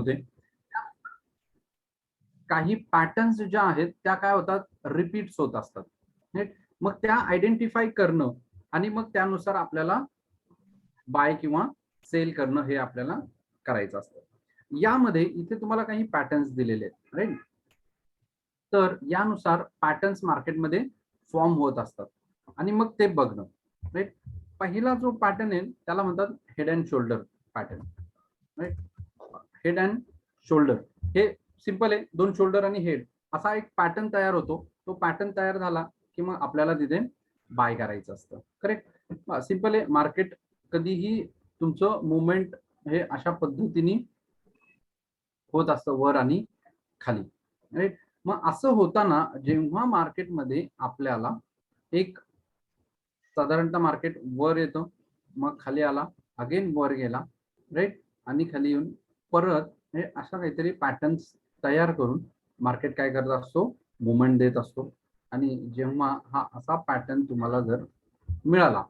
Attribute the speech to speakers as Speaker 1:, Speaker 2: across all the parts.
Speaker 1: होते, काही पॅटर्न्स ज्या आहेत त्या काय होतात, रिपीट्स होत असतात. मग त्या आयडेंटिफाय करणं आणि मग त्यानुसार आपल्याला बाय किंवा सेल करणं हे आपल्याला करायचं असतं. यामध्ये इथे तुम्हाला काही पॅटर्न्स दिलेले आहेत, राईट. तर यानुसार पॅटर्न्स मार्केटमध्ये फॉर्म होत असतात आणि मग ते बघणं, राईट. पहिला जो पॅटर्न आहे त्याला म्हणतात head and shoulder pattern, right. Head and shoulder हे सिंपल आहे, दोन शोल्डर आणि हेड असा एक पॅटर्न तयार होतो. तो पॅटर्न तयार झाला की मग आपल्याला तिथे बाय करायचं असतं, करेक्ट. सिंपल आहे. मार्केट कधीही तुमचं मुवमेंट हे अशा पद्धतीने होत असतं, वर आणि खाली, राईट. मग असं होताना जेव्हा मार्केटमध्ये आपल्याला एक साधारणतः मार्केट वर येतं, मग खाली आला, अगेन वर गेला, राईट, आणि खाली येऊन परत हे अशा काहीतरी पॅटर्न्स तयार करून मार्केट काय करत असतो, मुवमेंट देत असतो. आणि जेव्हा हा असा पॅटर्न तुम्हाला जर मिळाला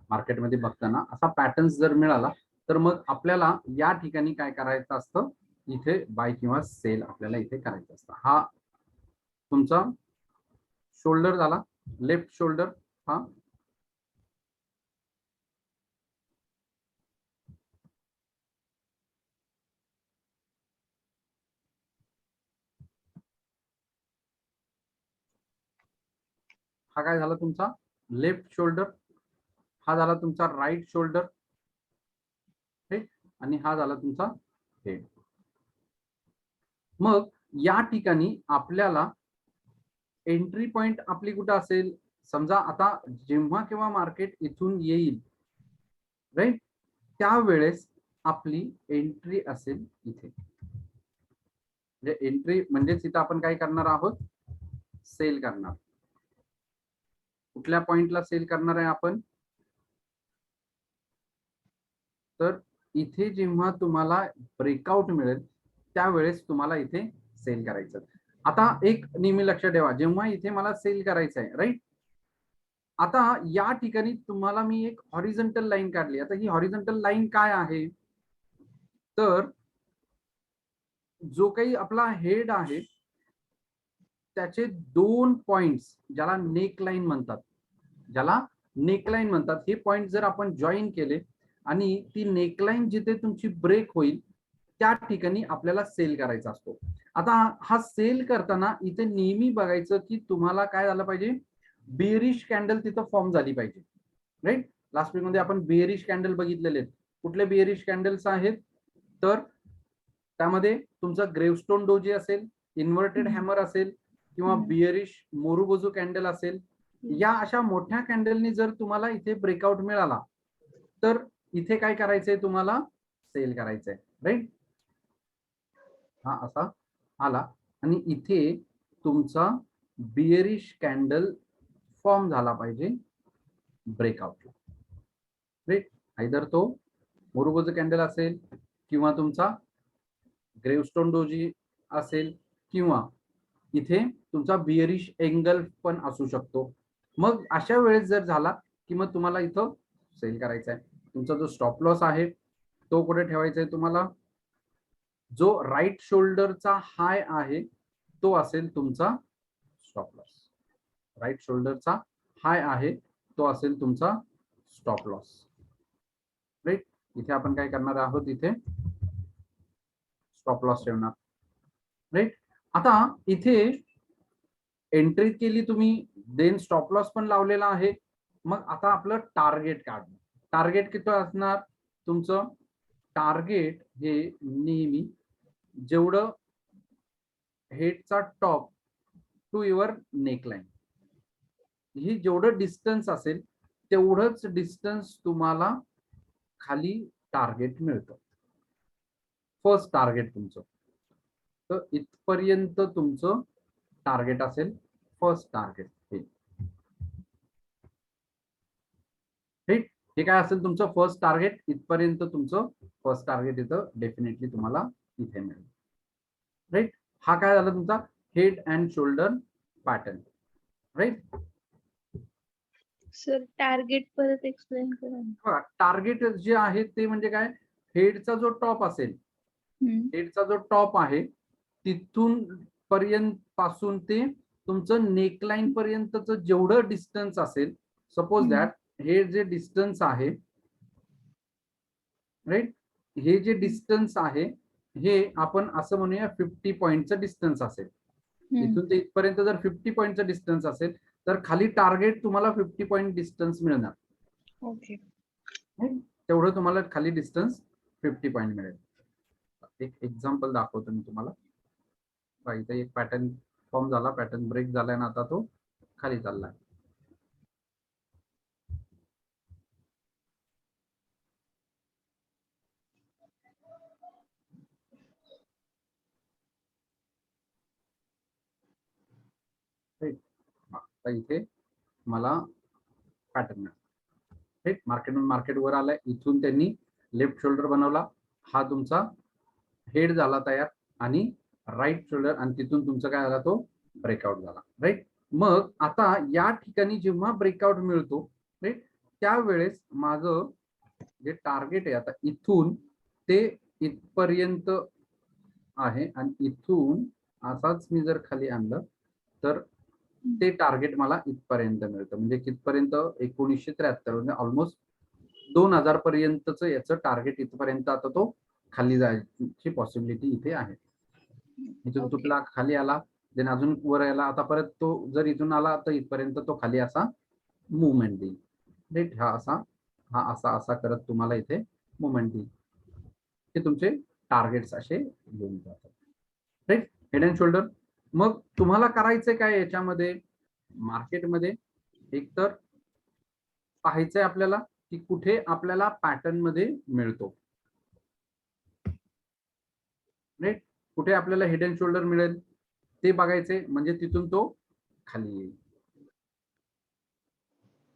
Speaker 1: मार्केटमध्ये बघताना, असा पॅटर्न जर मिळाला तर मग आपल्याला या ठिकाणी काय करायचं असतं, इथे बाय किंवा सेल आपल्याला इथे करायचं असतं. हा तुमचा शोल्डर झाला, लेफ्ट शोल्डर. हा हा काय झाला तुमचा लेफ्ट शोल्डर, हा झाला तुमचा राईट शोल्डर, ठीक. आणि हा झाला तुमचा हेड. मग या ठिकाणी आपल्याला एंट्री पॉइंट आपली कुठं असेल, समजा आता जेव्हा केव्हा मार्केट इथून येईल, राईट, त्यावेळेस आपली एंट्री असेल इथे. म्हणजे एंट्री म्हणजेच इथं आपण काय करणार आहोत, सेल करणार. कुठल्या पॉइंटला सेल करणार आहे आपण, तर इथे जेव्हा तुम्हाला ब्रेकआउट मिळेल त्यावेळेस तुम्हाला इथे सेल करायचं. आता एक नेहमी लक्षात ठेवा, जेव्हा इथे मला सेल करायचं आहे, राईट. आता या ठिकाणी तुम्हाला मी एक हॉरिझॉन्टल लाईन काढली. आता ही हॉरिझॉन्टल लाईन काय आहे, तर जो काही आपला हेड आहे त्याचे दोन पॉइंट्स, ज्याला नेक लाईन म्हणतात, हे पॉइंट जर आपण जॉईन केले आणि ती नेकलाईन जिथे तुमची ब्रेक होईल त्या ठिकाणी आपल्याला सेल करायचा असतो. आता हा सेल करताना इथे नेहमी बघायचं की तुम्हाला काय झालं पाहिजे, बेरिश कॅन्डल तिथं फॉर्म झाली पाहिजे, राईट. लास्ट वीक मध्ये आपण बेरिश कॅन्डल बघितलेले आहेत. कुठले बेरिश कॅन्डल्स आहेत, तर त्यामध्ये तुमचा ग्रेवस्टोन डोजी असेल, इन्व्हर्टेड हॅमर असेल किंवा बियरिश मोरुबोजू कॅन्डल असेल. या अशा मोठ्या कॅन्डलनी जर तुम्हाला इथे ब्रेकआउट मिळाला तर इथे काय करायचंय, तुम्हाला सेल करायचंय, राईट. हा असा आला आणि इथे तुमचा बियरिश कॅन्डल फॉर्म झाला पाहिजे ब्रेकआउटला, राईट. आयदर तो मोरुबोजू कॅन्डल असेल किंवा तुमचा ग्रेवस्टोन डोजी असेल किंवा इथे तुमचा बियरिश एंगल पण असू शकतो. मग अशा वेळेस जर झाला की मग तुम्हाला इथं सेल करायचा आहे. तुमचा जो स्टॉप लॉस आहे तो कुठे ठेवायचा आहे तुम्हाला, जो राईट शोल्डरचा हाय आहे तो असेल तुमचा स्टॉप लॉस. राईट शोल्डरचा हाय आहे तो असेल तुमचा स्टॉप लॉस, राईट. इथे आपण काय करणार आहोत, इथे स्टॉप लॉस ठेवणार, राईट. आता इथे एंट्री केली तुम्ही, देन स्टॉप लॉस पण लावलेला आहे. मग आता आपलं टार्गेट काढणं. टार्गेट किती असणार तुमचं, टार्गेट हे नेहमी जेवढं हेडचा टॉप टू युअर नेकलाईन, ही जेवढं डिस्टन्स असेल तेवढंच डिस्टन्स तुम्हाला खाली टार्गेट मिळतं. फर्स्ट टार्गेट तुमचं, तर इथपर्यंत तुमचं टार्गेट असेल, फर्स्ट टार्गेट हे, ठीक. हे काय असेल तुमचं फर्स्ट टार्गेट, इथपर्यंत तुमचं फर्स्ट टार्गेट इथं डेफिनेटली तुम्हाला इथे मिळेल, राईट. हा काय झाला तुमचा head and shoulder pattern, right.
Speaker 2: Sir target परत एक्सप्लेन करा.
Speaker 1: टार्गेट जे आहे ते म्हणजे काय, हेडचा जो टॉप असेल हेडचा जो टॉप आहे तिथून पर्यंत पासून ते तुमचं नेकलाईन पर्यंतचं जेवढं डिस्टन्स असेल, सपोज दॅट हे जे डिस्टन्स आहे, राईट, हे जे डिस्टन्स आहे हे आपण असं म्हणूया 50 पॉईंटचं डिस्टन्स असेल. इथून ते इथपर्यंत जर 50 पॉईंटचं डिस्टन्स असेल तर खाली टार्गेट तुम्हाला 50 पॉईंट डिस्टन्स मिळणार.
Speaker 2: ओके.
Speaker 1: तेवढं तुम्हाला खाली डिस्टन्स 50 पॉईंट मिळेल. एक एक्झाम्पल दाखवतो मी तुम्हाला. इथे एक पॅटर्न फॉर्म झाला, पॅटर्न ब्रेक झालाय ना, आता तो खाली चाललाय. इथे मला पॅटर्न मिळाला. मार्केट वर आलाय, इथून त्यांनी लेफ्ट शोल्डर बनवला, हा तुमचा हेड झाला तयार, आणि राईट शोल्डर, आणि तिथून तुमचा काय झाला, तो ब्रेकआउट झाला. राईट. मग आता या ठिकाणी जेव्हा ब्रेकआउट मिळतो, राईट, त्यावेळेस माझं जे टार्गेट आहे आता इथून ते इथपर्यंत आहे, आणि इथून असाच मी जर खाली आणलं तर ते टार्गेट मला इथपर्यंत मिळतं. म्हणजे कितपर्यंत, 1973, म्हणजे ऑलमोस्ट 2000 पर्यंतचं याचं टार्गेट इथपर्यंत आता तो खाली जायची पॉसिबिलिटी इथे आहे. इथून तुटला, खाली आला, देन अजून वर यायला, आता परत तो जर इथून आला तर इथपर्यंत तो खाली असा मुवमेंट देईल. राईट. हा असा असा करत तुम्हाला इथे मुवमेंट देईल. हे तुमचे टार्गेट्स असे घेऊन जातात. राईट. Head and shoulder. मग तुम्हाला करायचंय काय याच्यामध्ये, मार्केटमध्ये एक तर पाहायचंय आपल्याला की कुठे आपल्याला पॅटर्न मध्ये मिळतो. राईट. कुठे आपल्याला हेड अँड शोल्डर मिळेल ते बघायचे, म्हणजे तिथून तो खाली येईल.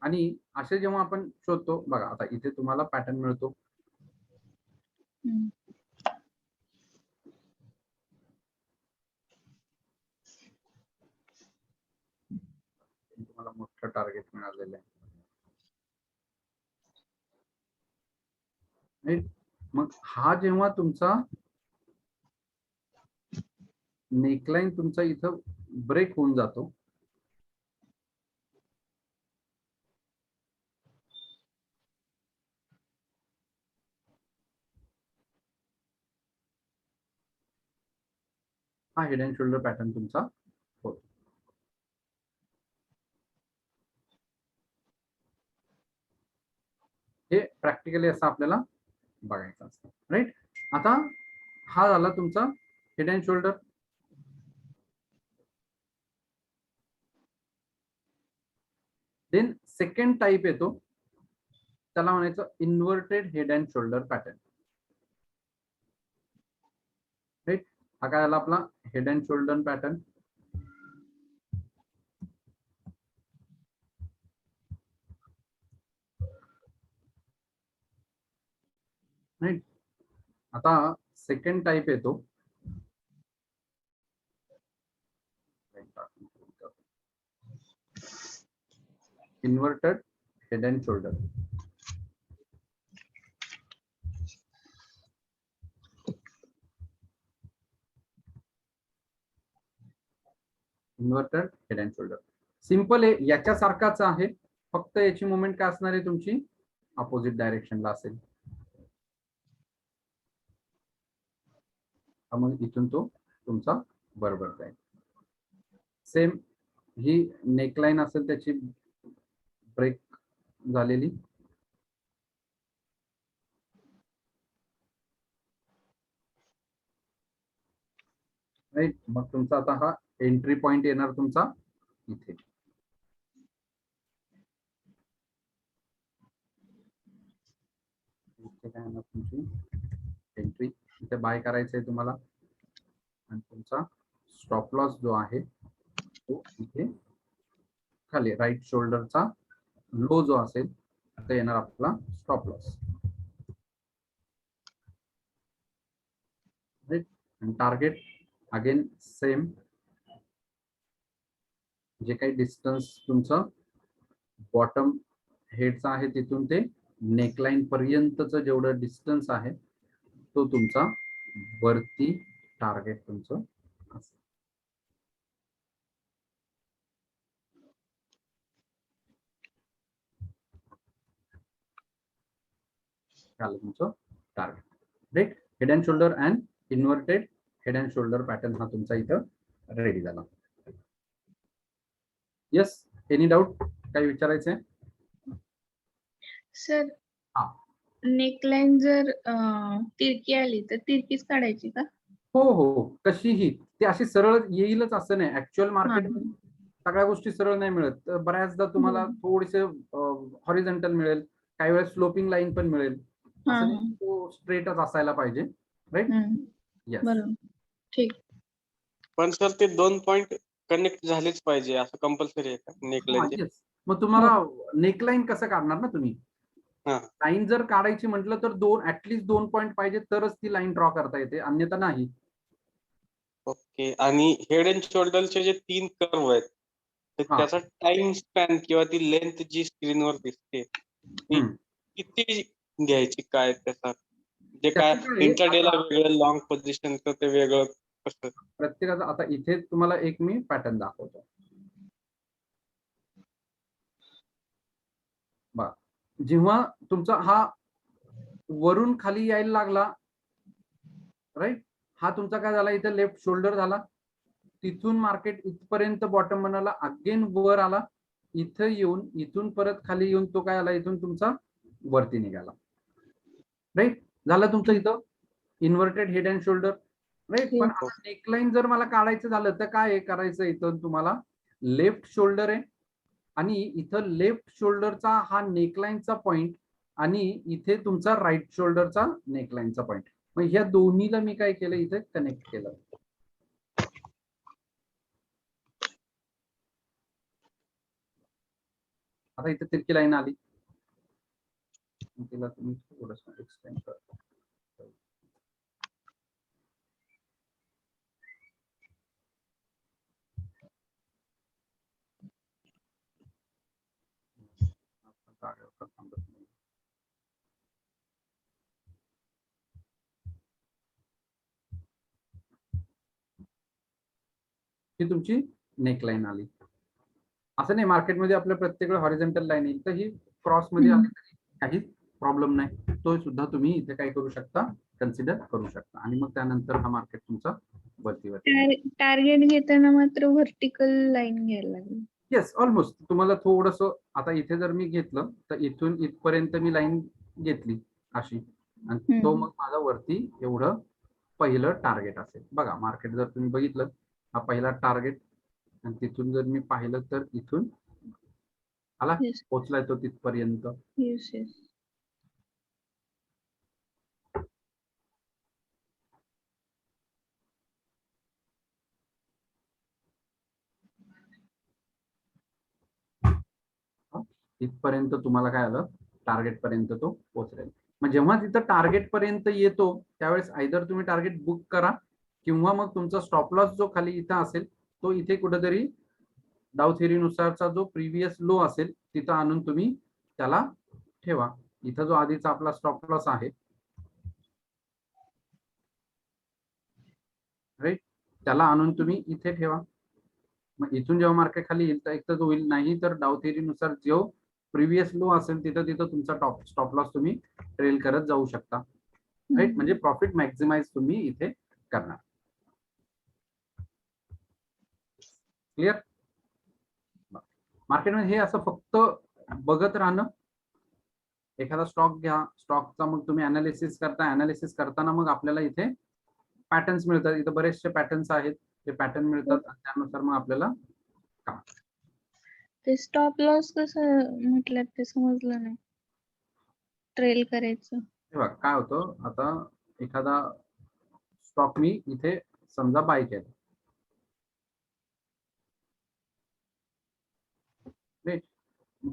Speaker 1: आणि असे जेव्हा आपण शोधतो, बघा आता इथे तुम्हाला पॅटर्न मिळतो. तुम्हाला मोठं टार्गेट मिळालेलं आहे. मग हा जेव्हा तुमचा नेकलाईन तुमचा इथं ब्रेक होऊन जातो, हा हेड अँड शोल्डर पॅटर्न तुमचा होतो. हे प्रॅक्टिकली असं आपल्याला बघायचं असतं. राईट. आता हा झाला तुमचा head and shoulder. Then second type येतो, त्याला म्हणायचं inverted head and shoulder pattern. Right. हा काय झाला आपला head and shoulder pattern. Right. आता सेकंड टाइप येतो, inverted head and shoulder. Inverted head and shoulder simple आहे, याच्यासारखाच आहे, फक्त याची मुवमेंट काय असणार आहे तुमची अपोजिट डायरेक्शनला असेल. मग इथून तो तुमचा बरोबर जाईल. सेम ही नेकलाईन असेल त्याची ब्रेक झालेली, राईट. मग तुमचा आता हा एंट्री पॉइंट येणार तुमचा इथे. काय येणार तुमची एंट्री, इथे बाय करायचंय तुम्हाला, आणि तुमचा स्टॉप लॉस जो आहे तो इथे खाली राईट शोल्डरचा लो जो असेल आता येणार आपला स्टॉप लॉस. राईट. आणि टार्गेट अगेन सेम, जे काही डिस्टन्स तुमचं बॉटम हेडचा आहे तिथून ते नेकलाईन पर्यंतचं जेवढं डिस्टन्स आहे तो तुमचा वरती टार्गेट तुमचं असेल. झालं तुमचं target. Right. Head and shoulder and inverted head and shoulder pattern हा तुमचा इथं रेडी झाला. Yes, any doubt? काही विचारायचंय
Speaker 2: सर?
Speaker 1: हा.
Speaker 2: नेकलाईन जर तिरकी आली तर तिरकीच काढायची का?
Speaker 1: हो हो, कशीही. ती अशी सरळ येईलच असं नाही. ऍक्च्युअल मार्केट सगळ्या गोष्टी सरळ नाही मिळत. बऱ्याचदा तुम्हाला थोडेसे हॉरिझॉन्टल मिळेल, काही वेळेस स्लोपिंग लाईन पण मिळेल. असं नाही तो स्ट्रेटच असायला पाहिजे. राईट. येस,
Speaker 2: बरोबर. ठीक.
Speaker 3: पण सर ते 2 पॉइंट कनेक्ट झालेच पाहिजे असं कंपल्सरी आहे का नेकलाईनचे?
Speaker 1: मग तुम्हाला नेकलाईन कसं काढणार ना तुम्ही?
Speaker 3: हा.
Speaker 1: लाईन जर काढायची म्हटलं तर ऍटलीस्ट 2 पॉइंट पाहिजे तरच ती लाईन ड्रॉ करता येते, अन्यथा नाही.
Speaker 3: ओके. आणि हेड अँड शोल्डरचे जे 3 कर्व आहेत तर त्याचा टाइम स्पॅन किंवा ती लेंथ जी स्क्रीनवर दिसते ती किती घ्यायची, काय त्याचा जे काय इंटरडेला वेगळं लॉंग पोझिशन तर ते वेगळं कसं?
Speaker 1: प्रत्येकाचं आता इथे तुम्हाला एक मी पॅटर्न दाखवतो. बघा, जेव्हा तुमचा हा वरून खाली यायला लागला, राईट, हा तुमचा काय झाला, इथे लेफ्ट शोल्डर झाला. तिथून मार्केट इथपर्यंत बॉटम बनाला, अगेन वर आला, इथं येऊन इथून परत खाली येऊन तो काय आला, इथून तुमचा वरती निघाला. राईट. झालं तुमचं इथं inverted head and shoulder. Right. पण आता नेकलाईन जर मला काढायचं झालं तर काय करायचं, इथं तुम्हाला लेफ्ट शोल्डर आहे आणि इथं लेफ्ट शोल्डरचा हा नेकलाईनचा पॉइंट आणि इथे तुमचा राईट शोल्डरचा नेकलाईनचा पॉइंट. मग ह्या दोन्हीला मी काय केलं, इथे कनेक्ट केलं. आता इथे तिरकी लाईन आली, तिला तुम्ही थोडंसं एक्सप्लेन करा. ही तुमची नेकलाईन आली. असं नाही मार्केटमध्ये आपल्या प्रत्येक हॉरिझॉन्टल लाईन येईल, तर ही क्रॉस मध्ये आली तरी काही प्रॉब्लेम नाही. तो सुद्धा तुम्ही इथे काय करू शकता, कन्सिडर करू शकता. आणि मग त्यानंतर हा मार्केट तुमचा वरती
Speaker 2: टार्गेट घेताना मात्र व्हर्टिकल लाईन घ्यायला लागेल.
Speaker 1: Yes, almost. तुम्हाला थोडस आता इथे जर मी घेतलं तर इथून इथपर्यंत मी लाईन घेतली अशी, आणि तो मग माझा वरती एवढं पहिलं टार्गेट असेल. बघा, मार्केट जर तुम्ही बघितलं, हा पहिला टार्गेट, आणि तिथून जर मी पाहिलं तर इथून आला, पोहोचलाय तो तिथपर्यंत. इथपर्यंत तुम्हाला काय आलं, टार्गेट पर्यंत तो पोहोचेल. मग जेव्हा तिथं टार्गेट पर्यंत येतो त्यावेळेस आयदर तुम्ही टार्गेट बुक करा किंवा मग तुमचा स्टॉप लॉस जो खाली इथं असेल तो इथे कुठेतरी डाउ थेरी नुसारचा जो प्रिव्हियस लो असेल तिथं आणून तुम्ही त्याला ठेवा. इथं जो आधीचा आपला स्टॉप लॉस आहे, राईट, त्याला आणून तुम्ही इथे ठेवा. मग इथून जेव्हा मार्केट खाली येईल तर एक तर होईल, नाही तर डाउ थेरी नुसार जो प्रिव्हियस लो असेल तिथं तुमचा स्टॉप लॉस तुम्ही ट्रेल करत जाऊ शकता. राईट. म्हणजे प्रॉफिट मॅक्झिमाइज तुम्ही इथे करणार. क्लिअर? मार्केटमध्ये हे असं फक्त बघत राहणं. एखादा स्टॉक घ्या, स्टॉकचा मग तुम्ही अनालिसिस करता, अनालिसिस करताना मग आपल्याला इथे पॅटर्न्स मिळतात. इथे बरेचसे पॅटर्न्स आहेत, ते पॅटर्न मिळतात आणि त्यानुसार मग आपल्याला
Speaker 2: ते स्टॉप लॉस कसं म्हटलं ते समजलं नाही. ट्रेल करायचं
Speaker 1: बघा काय होतं, आता एखादा स्टॉक मी इथे समजा बाय केला,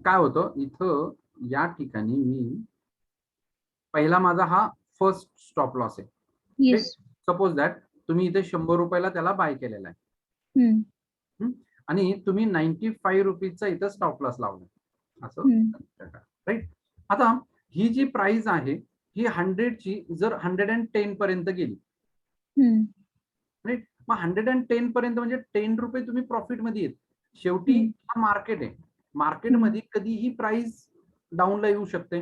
Speaker 1: काय होतं इथं या ठिकाणी मी पहिला माझा हा फर्स्ट स्टॉप लॉस आहे. सपोज दॅट तुम्ही इथे 100 रुपयाला त्याला बाय केलेला आहे आणि तुम्ही 95 रुपीजचा इथं स्टॉप लॉस लावला असं, राईट. आता ही जी प्राइस आहे ही 100 ची जर 110 पर्यंत गेली
Speaker 2: हम्म.
Speaker 1: राईट. मग 110 पर्यंत म्हणजे 10 रुपये तुम्ही प्रॉफिट मध्ये येत. शेवटी
Speaker 2: हम्म.
Speaker 1: हा मार्केट आहे. मार्केटमध्ये कधीही प्राइस डाऊनला येऊ शकते.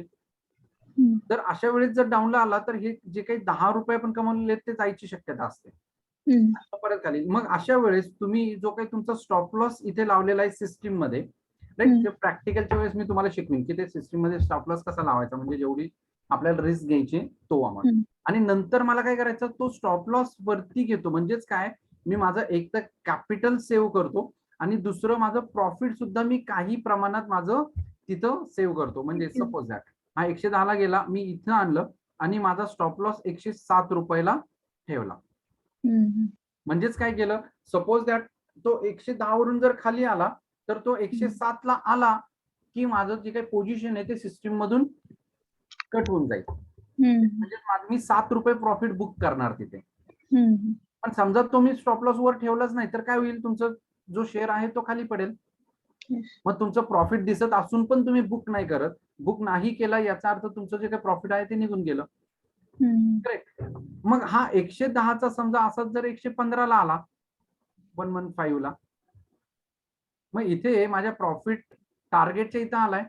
Speaker 2: हम्म.
Speaker 1: तर अशा वेळेस जर डाऊनला आला तर हे जे काही 10 रुपये आपण कमवलेले ते जायची शक्यता असते.
Speaker 2: हम्म.
Speaker 1: परत खाली. मग अशा वेळेस तुम्ही जो काही तुमचा स्टॉप लॉस इथे लावलेला आहे सिस्टीम मध्ये, राईट,
Speaker 2: हम्म.
Speaker 1: ते प्रॅक्टिकलच्या वेळेस मी तुम्हाला शिकवीन की ते सिस्टीम मध्ये स्टॉप लॉस कसा लावायचा, म्हणजे जेवढी आपल्याला रिस्क घ्यायची तो अमाऊंट.
Speaker 2: हम्म.
Speaker 1: आणि नंतर मला काय करायचं, तो स्टॉप लॉस वरती घेतो. म्हणजेच काय, मी माझं एक तर कॅपिटल सेव्ह करतो आणि दुसरं माझं प्रॉफिट सुद्धा मी काही प्रमाणात माझं तिथं सेव्ह करतो. म्हणजे सपोज दॅट हा 110 ला गेला, मी इथं आणलं आणि माझा स्टॉप लॉस 107 रुपयाला ठेवला.
Speaker 2: हम्म.
Speaker 1: म्हणजेच काय केलं, सपोज दॅट तो 110 वरून जर खाली आला तर तो 107 ला आला की माझं जे काही पोझिशन आहे ते सिस्टीम मधून कट होऊन जाईल. म्हणजे मी 7 रुपये प्रॉफिट बुक करणार तिथे.
Speaker 2: हम्म.
Speaker 1: पण समजा तुम्ही स्टॉप लॉस वर ठेवलाच नाही तर काय होईल, तुमचं जो शेअर आहे तो खाली पडेल.
Speaker 2: Yes.
Speaker 1: मग तुमचं प्रॉफिट दिसत असून पण तुम्ही बुक नाही करत, बुक नाही केला याचा अर्थ तुमचं जे काही प्रॉफिट आहे ते निघून गेलं.
Speaker 2: हम्म.
Speaker 1: करेक्ट. मग हा 110 चा समजा असाच जर 115 ला आला, 115 ला, मग इथे माझ्या प्रॉफिट टार्गेटच्या इथं आलाय.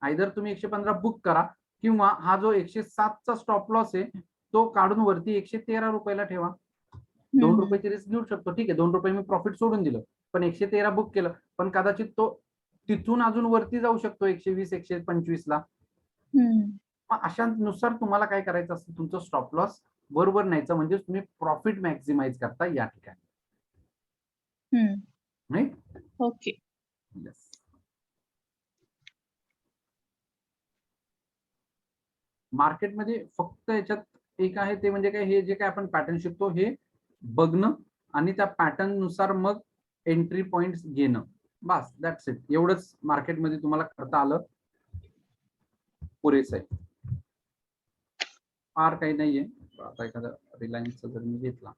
Speaker 1: आयदर तुम्ही 115 बुक करा किंवा हा जो 107 चा स्टॉप लॉस आहे तो काढून वरती 113 रुपयाला ठेवा. 2 रुपयाची रिस्क घेऊ शकतो. ठीक आहे, 2 रुपये मी प्रॉफिट सोडून दिलं, पण 113 बुक केलं, पण कदाचित तो तिथून अजून वरती जाऊ शकतो 120 125 ला.
Speaker 2: हम्म.
Speaker 1: मग अशानुसार तुम्हाला काय करायचं असतं, तुमचं स्टॉप लॉस बरोबर न्यायचं, म्हणजे तुम्ही प्रॉफिट मॅक्झिमाइज करता या ठिकाणी.
Speaker 2: हम्म.
Speaker 1: नाही.
Speaker 2: ओके.
Speaker 1: येस. मार्केटमध्ये फक्त याच्यात एक आहे ते म्हणजे काय, हे जे काय आपण पॅटर्न शिकतो हे बघणं आणि त्या पॅटर्न नुसार मग एंट्री पॉइंट्स घेणं. बस दॅट्स इट. एवढंच मार्केटमध्ये तुम्हाला करता आलं पुरेसं आहे. फार काही नाहीये. आता एखादा रिलायन्सचा जर मी घेतला,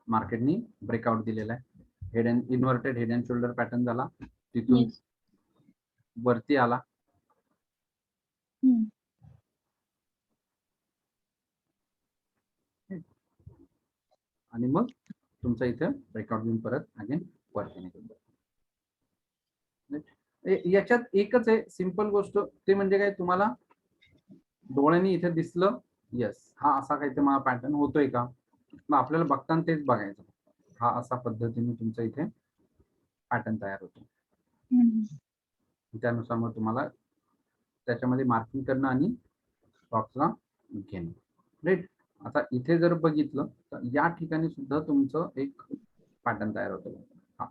Speaker 1: मार्केटनी ब्रेकआउट दिलेला आहे. Head and inverted head and shoulder pattern झाला, तिथून
Speaker 2: Yes.
Speaker 1: वरती आला,
Speaker 2: हम्म.
Speaker 1: आणि मग तुमचा इथे ब्रेकआउट घेऊन परत अगेन वरती निघून जातो. याच्यात एकच आहे सिंपल गोष्ट, ते म्हणजे काय, तुम्हाला डोळ्यांनी इथे दिसलं येस हा असा काही मला पॅटर्न होतोय का, मग आपल्याला बघताना तेच बघायचं. हा असा पद्धतीने तुमचा इथे पॅटर्न तयार होतो. त्यानुसार मग तुम्हाला त्याच्यामध्ये मार्किंग करणं आणि स्टॉक्सला घेणं. राईट. आता इथे जर बघितलं तर या ठिकाणी सुद्धा तुमचं एक पॅटर्न तयार होतं. हा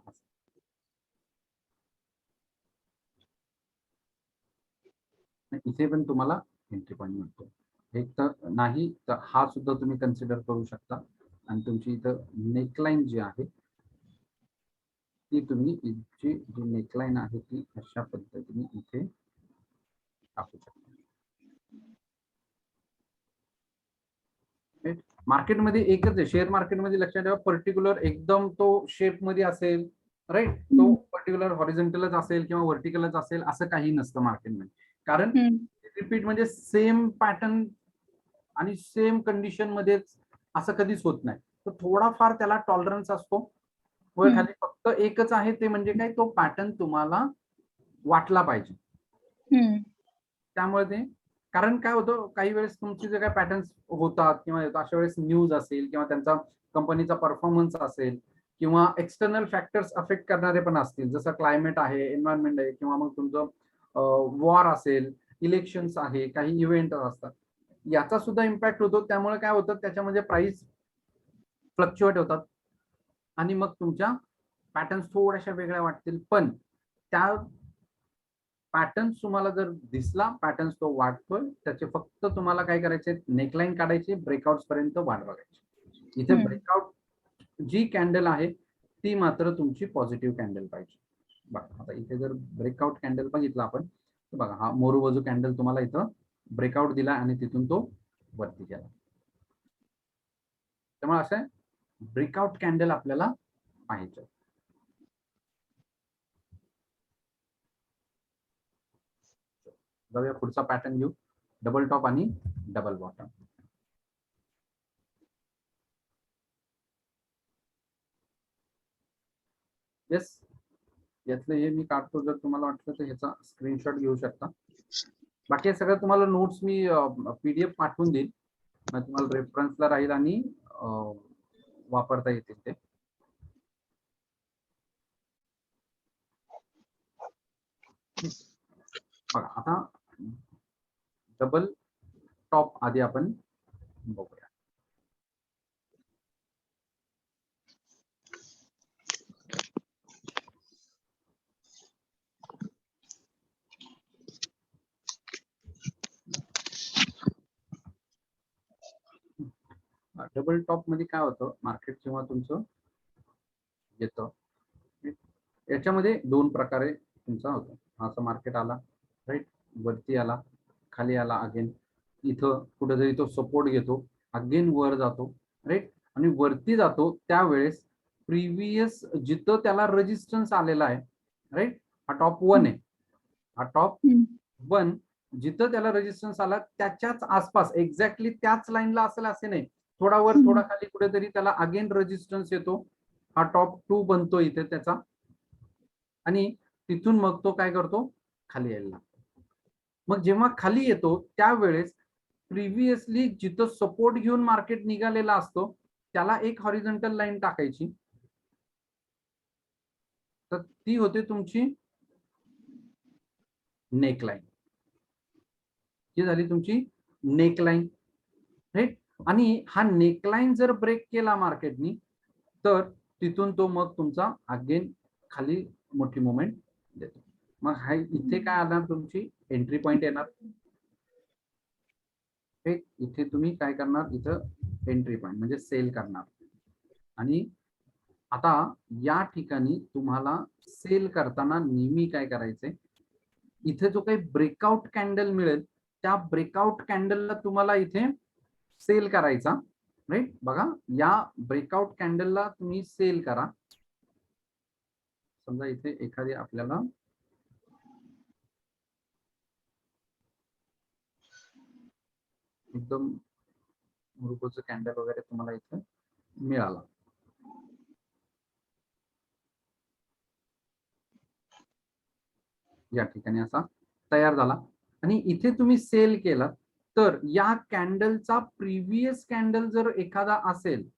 Speaker 1: इथे पण तुम्हाला एंट्री पॉइंट मिळतो. एक तर नाही तर हा सुद्धा तुम्ही कन्सिडर करू शकता. आणि तुमची इथं नेकलाईन जी आहे ती तुम्ही जी नेकलाईन आहे ती अशा पद्धतीने इथे टाकू शकता. मार्केटमध्ये एकच आहे, शेअर मार्केटमध्ये लक्षात ठेवा, पर्टिक्युलर एकदम तो शेप मध्ये असेल, राईट, तो पर्टिक्युलर हॉरिझॉन्टलच असेल किंवा व्हर्टिकलच असेल असं काही नसतं मार्केटमध्ये. कारण रिपीट म्हणजे सेम पॅटर्न आणि सेम कंडिशन मध्येच असं कधीच होत नाही. तर थोडाफार त्याला टॉलरन्स असतो. वर खाली फक्त एकच आहे ते म्हणजे काय, तो पॅटर्न तुम्हाला वाटला पाहिजे. त्यामुळे ते, कारण काय होतं काही वेळेस तुमचे जे काय पॅटर्न्स होतात किंवा अशा वेळेस न्यूज असेल किंवा त्यांचा कंपनीचा परफॉर्मन्स असेल किंवा एक्सटर्नल फॅक्टर्स अफेक्ट करणारे पण असतील, जसं क्लायमेट आहे, एन्व्हायरमेंट आहे, किंवा मग तुमचं वॉर असेल, इलेक्शन्स आहे, काही इव्हेंट असतात, याचा सुद्धा इम्पॅक्ट होतो. त्यामुळे काय होतं, त्याच्यामध्ये प्राइस फ्लक्च्युएट होतात आणि मग तुमच्या पॅटर्न्स थोड्याशा वेगळ्या वाटतील. पण त्या पॅटर्न्स तुम्हाला जर दिसला, पॅटर्न्स तो वाटतोय, त्याचे फक्त तुम्हाला काय करायचे, नेकलाईन काढायची, ब्रेकआउट पर्यंत वाट बघायची. इथे ब्रेकआउट जी कॅन्डल आहे ती मात्र तुमची पॉझिटिव्ह कॅन्डल पाहिजे. बघा आता इथे जर ब्रेकआउट कॅन्डल बघितला आपण, तर बघा हा मोरूबाजू कॅन्डल तुम्हाला इथं ब्रेकआउट दिला आणि तिथून तो वरती गेला. त्यामुळे असं ब्रेकआउट कॅन्डल आपल्याला पाहिजे. जाऊया पुढचा पॅटर्न घेऊ, डबल टॉप आणि डबल बॉटम. येस, यातलं हे मी काढतो, जर तुम्हाला वाटलं तर ह्याचा स्क्रीनशॉट घेऊ शकता. बाकी हे सगळं तुम्हाला नोट्स मी PDF पाठवून देईल, मग तुम्हाला रेफरन्सला राहील आणि वापरता येतील ते. बघा आता डबल टॉप आधी आपण बघूया. डबल टॉप मध्ये काय होतं, मार्केट जेव्हा तुमचं येतं, याच्यामध्ये दोन प्रकारे तुमचा होतो. असं मार्केट आला, राईट, वरती आला, खाली आला, अगेन इथं कुठेतरी तो सपोर्ट घेतो, अगेन वर जातो, राईट, आणि वरती जातो त्यावेळेस प्रिव्हियस जिथं त्याला रेजिस्टन्स आलेला आहे, राईट, हा टॉप 1 आहे, हा टॉप 1 जिथं त्याला रेजिस्टन्स आला त्याच्याच आसपास एक्झॅक्टली त्याच लाईनला असेल असे नाही, थोडा वर थोडा खाली कुठेतरी त्याला अगेन रेजिस्टन्स येतो, हा टॉप 2 बनतो इथे त्याचा, आणि तिथून मग तो काय करतो, खाली यायला लागतो. मग जेव्हा खाली येतो त्यावेळेस प्रिव्हियसली जिथं सपोर्ट घेऊन मार्केट निघालेला असतो त्याला एक हॉरिझॉन्टल लाईन टाकायची, तर ती होते तुमची नेक लाईन. ही झाली तुमची नेक लाईन, राईट. आणि हा नेकलाईन जर ब्रेक केला मार्केटनी तर तिथून तो मग तुमचा अगेन खाली मोठी मुवमेंट देतो. मग हा इथे काय आला, तुमची एंट्री पॉइंट येणार, इथे तुम्ही काय करणार, इथं एंट्री पॉइंट म्हणजे सेल करणार. आणि आता या ठिकाणी तुम्हाला सेल करताना नेहमी काय करायचंय, इथे जो काही ब्रेकआउट कॅन्डल मिळेल त्या ब्रेकआउट कॅन्डलला तुम्हाला इथे सेल करायचा, राईट. बघा या ब्रेकआउट कॅन्डलला तुम्ही सेल करा. समजा इथे एखादी आपल्याला एकदम ग्रुपचं कॅन्डल वगैरे तुम्हाला इथे मिळाला, या ठिकाणी असा तयार झाला आणि इथे तुम्ही सेल केला, तर या कॅन्डलचा प्रिव्हियस कॅन्डल जर एखादा असेल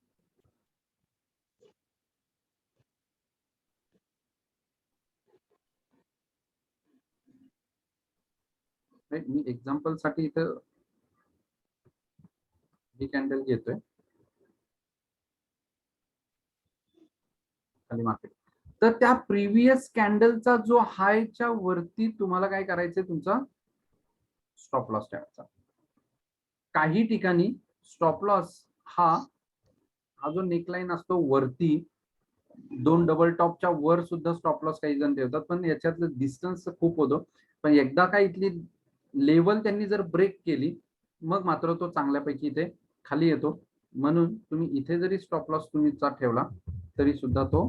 Speaker 1: मी एक्झाम्पल साठी इथं ही कॅन्डल घेतोय खाली मार्केट, तर त्या प्रिव्हियस कॅन्डलचा जो हायच्या वरती तुम्हाला काय करायचंय, तुमचा स्टॉप लॉस ठेवायचा. काही ठिकाणी स्टॉप लॉस हा जो नेकलाईन असतो वरती, दोन डबल टॉपच्या वर सुद्धा स्टॉप लॉस काही जण ठेवतात, पण याच्यातलं डिस्टन्स खूप होतं. पण एकदा काय इथली लेवल त्यांनी जर ब्रेक केली मग मात्र तो चांगल्यापैकी इथे खाली येतो. म्हणून तुम्ही इथे जरी स्टॉप लॉस तुम्हीचा ठेवला तरी सुद्धा तो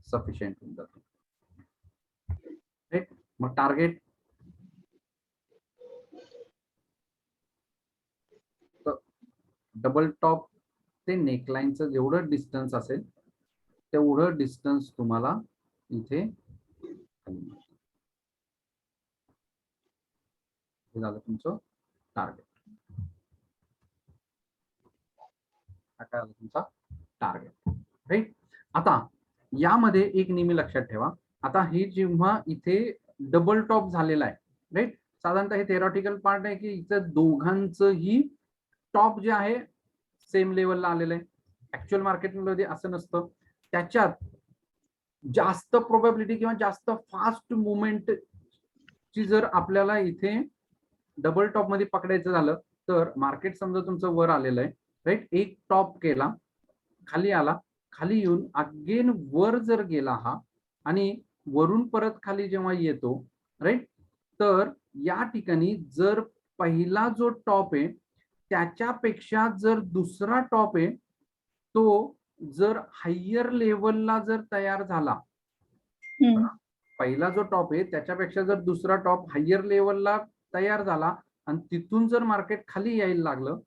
Speaker 1: सफिशियंट होऊन जातो, राईट. मग टार्गेट डबल टॉप ते नेकलाईनचं जेवढं डिस्टन्स असेल तेवढं डिस्टन्स तुम्हाला इथे झालं तुमचं टार्गेट. हा काय झालं तुमचा टार्गेट, राईट. आता यामध्ये एक नेहमी लक्षात ठेवा, आता हे जेव्हा इथे डबल टॉप झालेला आहे, राईट, साधारणतः हे थेरॉटिकल पार्ट आहे की इथं दोघांचंही टॉप जे आहे सेम लेवलला आलेलं आहे. ऍक्च्युअल मार्केटमध्ये असं नसतं, त्याच्यात जास्त प्रोबॅबिलिटी किंवा जास्त फास्ट मुवमेंट ची जर आपल्याला इथे डबल टॉप मध्ये पकडायचं झालं तर मार्केट समजा तुमचं वर आलेलं आहे, राईट, एक टॉप केला, खाली आला, खाली येऊन अगेन वर जर गेला हा आणि वरून परत खाली जेव्हा येतो, राईट, तर या ठिकाणी जर पहिला जो टॉप आहे त्याच्यापेक्षा जर दुसरा टॉप आहे तो जर हायर लेवलला जर तयार झाला, पहिला जो टॉप आहे त्याच्यापेक्षा जर दुसरा टॉप हायर लेवलला तयार झाला आणि तिथून जर मार्केट खाली यायला लागलं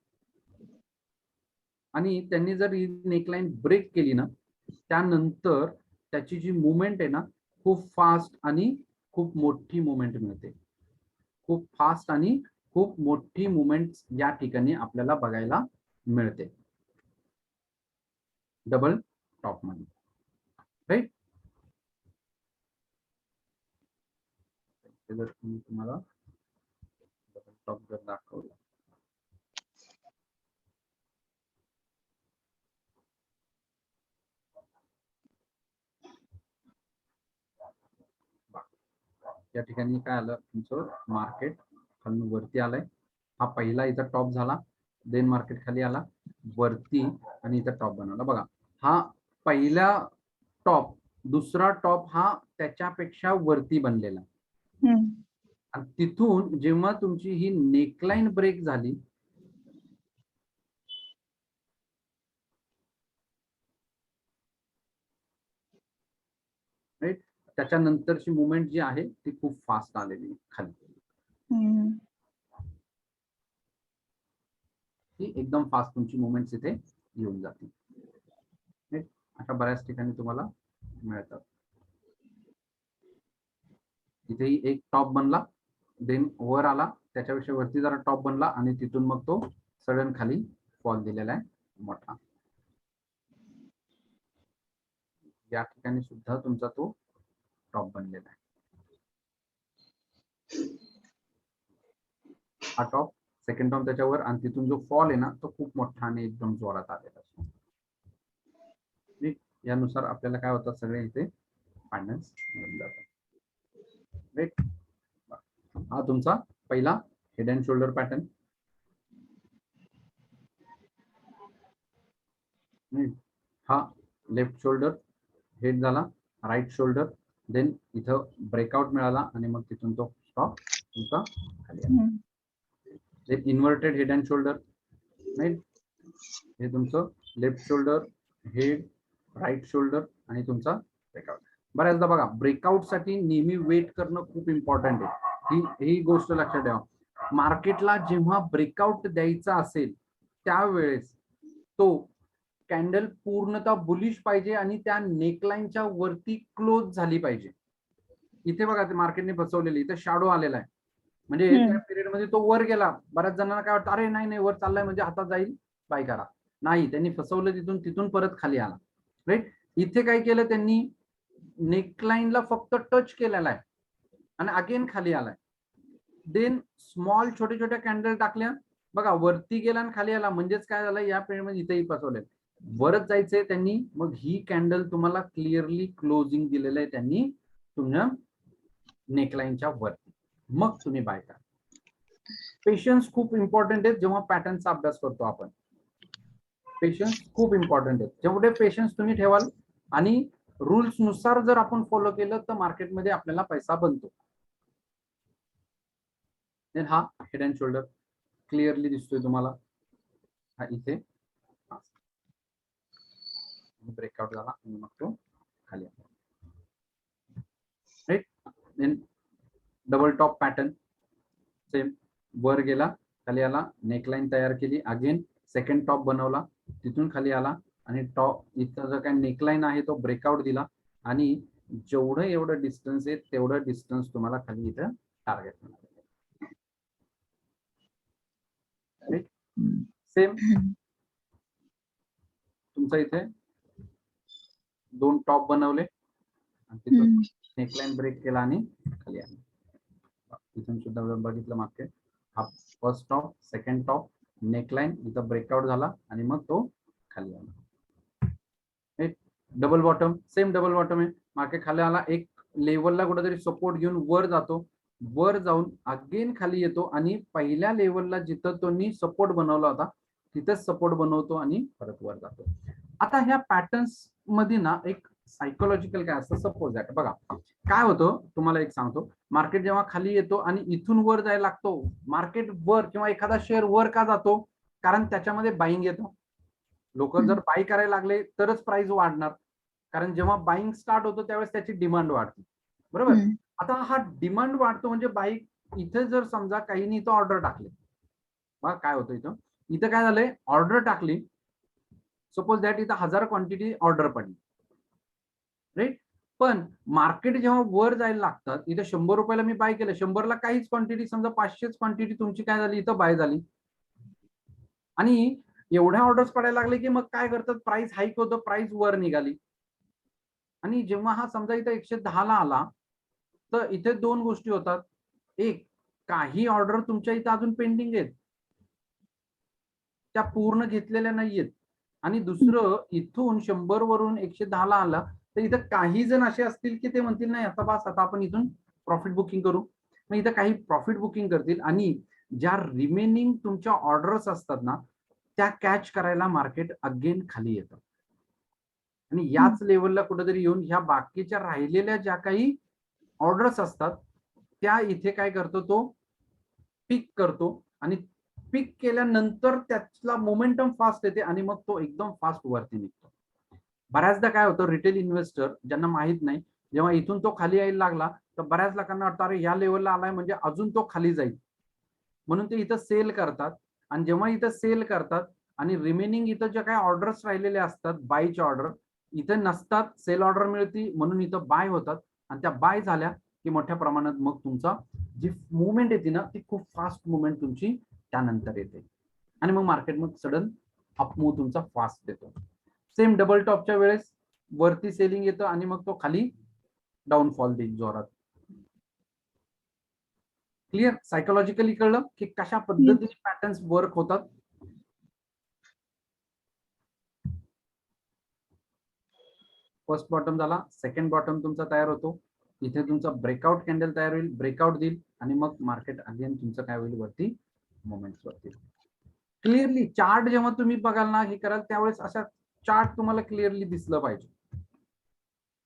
Speaker 1: आणि त्यांनी जर ही नेकलाईन ब्रेक केली ना, त्यानंतर त्याची जी मुवमेंट आहे ना खूप फास्ट आणि खूप मोठी मुवमेंट मिळते. खूप फास्ट आणि खूप मोठी मुवमेंट या ठिकाणी आपल्याला बघायला मिळते डबल टॉप मध्ये, राईट. जर तुम्हाला डबल टॉप जर दाखवलं या ठिकाणी काय आलं, तुमचं मार्केट खालून वरती आलंय. हा पहिला इथं टॉप झाला, देन मार्केट खाली आला वरती आणि इथं टॉप बनवला. बघा हा पहिला टॉप, दुसरा टॉप हा त्याच्यापेक्षा वरती बनलेला. आणि तिथून जेव्हा तुमची ही नेकलाईन ब्रेक झाली, राईट, त्याच्यानंतरची मुवमेंट जी आहे ती खूप फास्ट आलेली खाली. ही एकदम फास्ट तुमची मुवमेंट्स इथे येऊन जाते. अशा बऱ्याच ठिकाणी तुम्हाला मिळतात. इथेही एक टॉप बनला, देन वर आला, त्याच्यापेक्षा वरती जरा टॉप बनला आणि तिथून मग तो सडन खाली फॉल दिलेला आहे मोठा. या ठिकाणी सुद्धा तुमचा तो टॉप बनलेला आहे. हा टॉप, सेकंड टॉप त्याच्यावर, आणि तिथून जो फॉल आहे ना तो खूप मोठा आणि एकदम जोरात आलेला असतो. यानुसार आपल्याला काय होतात, सगळे इथे फायनान्स मिळून जातात. राईट. हा तुमचा पहिला हेड अँड शोल्डर पॅटर्न. हा लेफ्ट शोल्डर हेड झाला, राईट शोल्डर, देन इथं ब्रेकआउट मिळाला आणि मग तिथून तो स्टॉप तुमचा खाली आला. एक inverted head and shoulder, right. हे तुमचं left shoulder, head, right shoulder आणि तुमचा ब्रेकआउट. बऱ्याचदा बघा ब्रेकआउट साठी नेहमी वेट करणं खूप इम्पॉर्टंट आहे. ही गोष्ट लक्षात ठेवा. मार्केटला जेव्हा ब्रेकआउट द्यायचा असेल त्यावेळेस तो कॅन्डल पूर्णतः बुलिश पाहिजे आणि त्या नेकलाईनच्या वरती क्लोज झाली पाहिजे. इथे बघा ते मार्केटने फसवलेली, इथे शॅडो आलेला आहे, म्हणजे त्या पिरियड मध्ये तो वर गेला. बऱ्याच जणांना काय वाटतं, अरे नाही नाही वर चाललाय म्हणजे हातात जाईल, बाय करा. नाही, त्यांनी फसवलं, तिथून परत खाली आला. राईट. इथे काय केलं त्यांनी, नेकलाईनला फक्त टच केलेला आहे आणि अगेन खाली आलाय. देन स्मॉल छोटे छोट्या कॅन्डल टाकल्या, बघा वरती गेला आणि खाली आला. म्हणजेच काय झालं, या पिरियड मध्ये इथेही फसवले. वरच जायचंय त्यांनी, मग ही कॅन्डल तुम्हाला क्लिअरली क्लोजिंग दिलेलं आहे त्यांनी तुमच्या नेकलाईनच्या वरती, मग तुम्ही बाय करा. पेशन्स खूप इम्पॉर्टंट आहे जेव्हा पॅटर्नचा अभ्यास करतो आपण. पेशन्स खूप इम्पॉर्टंट आहे. जेवढे पेशन्स तुम्ही ठेवाल आणि रूल्स नुसार जर आपण फॉलो केलं तर मार्केटमध्ये आपल्याला पैसा बनतो. देन हा हेड अँड शोल्डर क्लिअरली दिसतोय तुम्हाला, हा इथे ब्रेकआउट झाला आणि मग तो खाली आला. Right. Then double top pattern, same, वर गेला, खाली आला, नेकलाईन तयार केली, अगेन सेकंड टॉप बनवला, तिथून खाली आला आणि टॉप इथं जो काय नेकलाईन आहे तो ब्रेकआउट दिला आणि जेवढं एवढं डिस्टन्स आहे तेवढं डिस्टन्स तुम्हाला खाली इथं टार्गेट मिळालं. सेम तुमचं इथे दोन टॉप बनवले आणि तिथून नेकलाईन ब्रेक केला आणि खाली आले. इथून सुद्धा बघितलं मार्केट, हा first top, second top, neckline, इथं ब्रेकआउट झाला आणि मग तो खाली आला. Double bottom, same double bottom आहे. मार्केट खाली आला, एक लेवलला कुठेतरी सपोर्ट घेऊन वर जातो, वर जाऊन अगेन खाली येतो आणि पहिल्या लेवलला जिथं त्यांनी सपोर्ट बनवला होता तिथेच सपोर्ट बनवतो आणि परत वर जातो. आता ह्या पॅटर्न्स मध्ये ना एक सायकोलॉजिकल काय असतं, सपोज दॅट बघा काय होतं तुम्हाला एक सांगतो. मार्केट जेव्हा खाली येतो आणि इथून वर जायला लागतो, मार्केट वर किंवा एखादा शेअर वर का जातो, कारण त्याच्यामध्ये बाईंग येतो. लोक जर बाय करायला लागले तरच प्राइस वाढणार, कारण जेव्हा बाईंग स्टार्ट होतो त्यावेळेस त्याची डिमांड वाढते, बरोबर. आता हा डिमांड वाढतो म्हणजे बाई, इथे जर समजा काहींनी इथं ऑर्डर टाकले, बघा काय होतं, इथं काय झालंय, ऑर्डर टाकली, सपोज दॅट इथं 1000 क्वांटिटी ऑर्डर पडली, राईट. पण मार्केट जेव्हा वर जायला लागतात, इथे 100 रुपयाला मी बाय केलं, 100ला काहीच क्वांटिटी, समजा 500च क्वांटिटी तुमची काय झाली, इथं बाय झाली. आणि एवढ्या ऑर्डर्स पडायला लागले की मग काय करतात, प्राइस हाईक होतं, प्राइस वर निघाली. आणि जेव्हा हा समजा इथं 110 ला आला, तर इथे 2 गोष्टी होतात. एक, काही ऑर्डर तुमच्या इथं अजून पेंडिंग आहेत, त्या पूर्ण घेतलेल्या नाहीयेत. आणि दुसरं, इथून 100 वरून 110 ला आला, तर इथं काही जण असे असतील की ते म्हणतील नाही आता बस, आता आपण इथून प्रॉफिट बुकिंग करू. मग इथं काही प्रॉफिट बुकिंग करतील आणि ज्या रिमेनिंग तुमच्या ऑर्डर्स असतात ना, त्या कॅच करायला मार्केट अगेन खाली येतं. आणि याच लेवलला कुठेतरी येऊन ह्या बाकीच्या राहिलेल्या ज्या काही ऑर्डर्स असतात, त्या इथे काय करतो, तो पिक करतो. आणि पिक केल्यानंतर त्याला मोमेंटम फास्ट येते आणि मग तो एकदम फास्ट वरती निघतो. बऱ्याचदा काय होतं, रिटेल इन्व्हेस्टर ज्यांना माहित नाही, जेव्हा इथून तो खाली यायला लागला, तर बऱ्याच लोकांना वाटतं अरे या लेवलला आलाय म्हणजे अजून तो खाली जाईल, म्हणून ते इथं सेल करतात. आणि जेव्हा इथं सेल करतात आणि रिमेनिंग इथं ज्या काही ऑर्डर्स राहिलेले असतात, बायचे ऑर्डर इथे नसतात, सेल ऑर्डर मिळती म्हणून इथं बाय होतात. आणि त्या बाय झाल्या की मोठ्या प्रमाणात मग तुमचा जी मुवमेंट येते ना, ती खूप फास्ट मुवमेंट तुमची त्यानंतर येते. आणि मग मार्केट मग सडन अपमूव्ह तुमचा फास्ट येतो. सेम डबल टॉपच्या वेळेस वरती सेलिंग येतं आणि मग तो खाली डाऊनफॉल देईल जोरात. क्लिअर? सायकोलॉजिकली कळलं की कशा पद्धतीने पॅटर्न्स वर्क होतात. फर्स्ट बॉटम झाला, सेकंड बॉटम तुमचा तयार होतो, इथे तुमचा ब्रेकआउट कॅन्डल तयार होईल, ब्रेकआउट देईल आणि मग मार्केट अगेन तुमचं काय होईल, वरती मोमेंट्स वरती. क्लिअरली चार्ट जेव्हा तुम्ही बघाल ना, हे कराल त्यावेळेस अशा चार्ट तुम्हाला क्लिअरली दिसलं पाहिजे.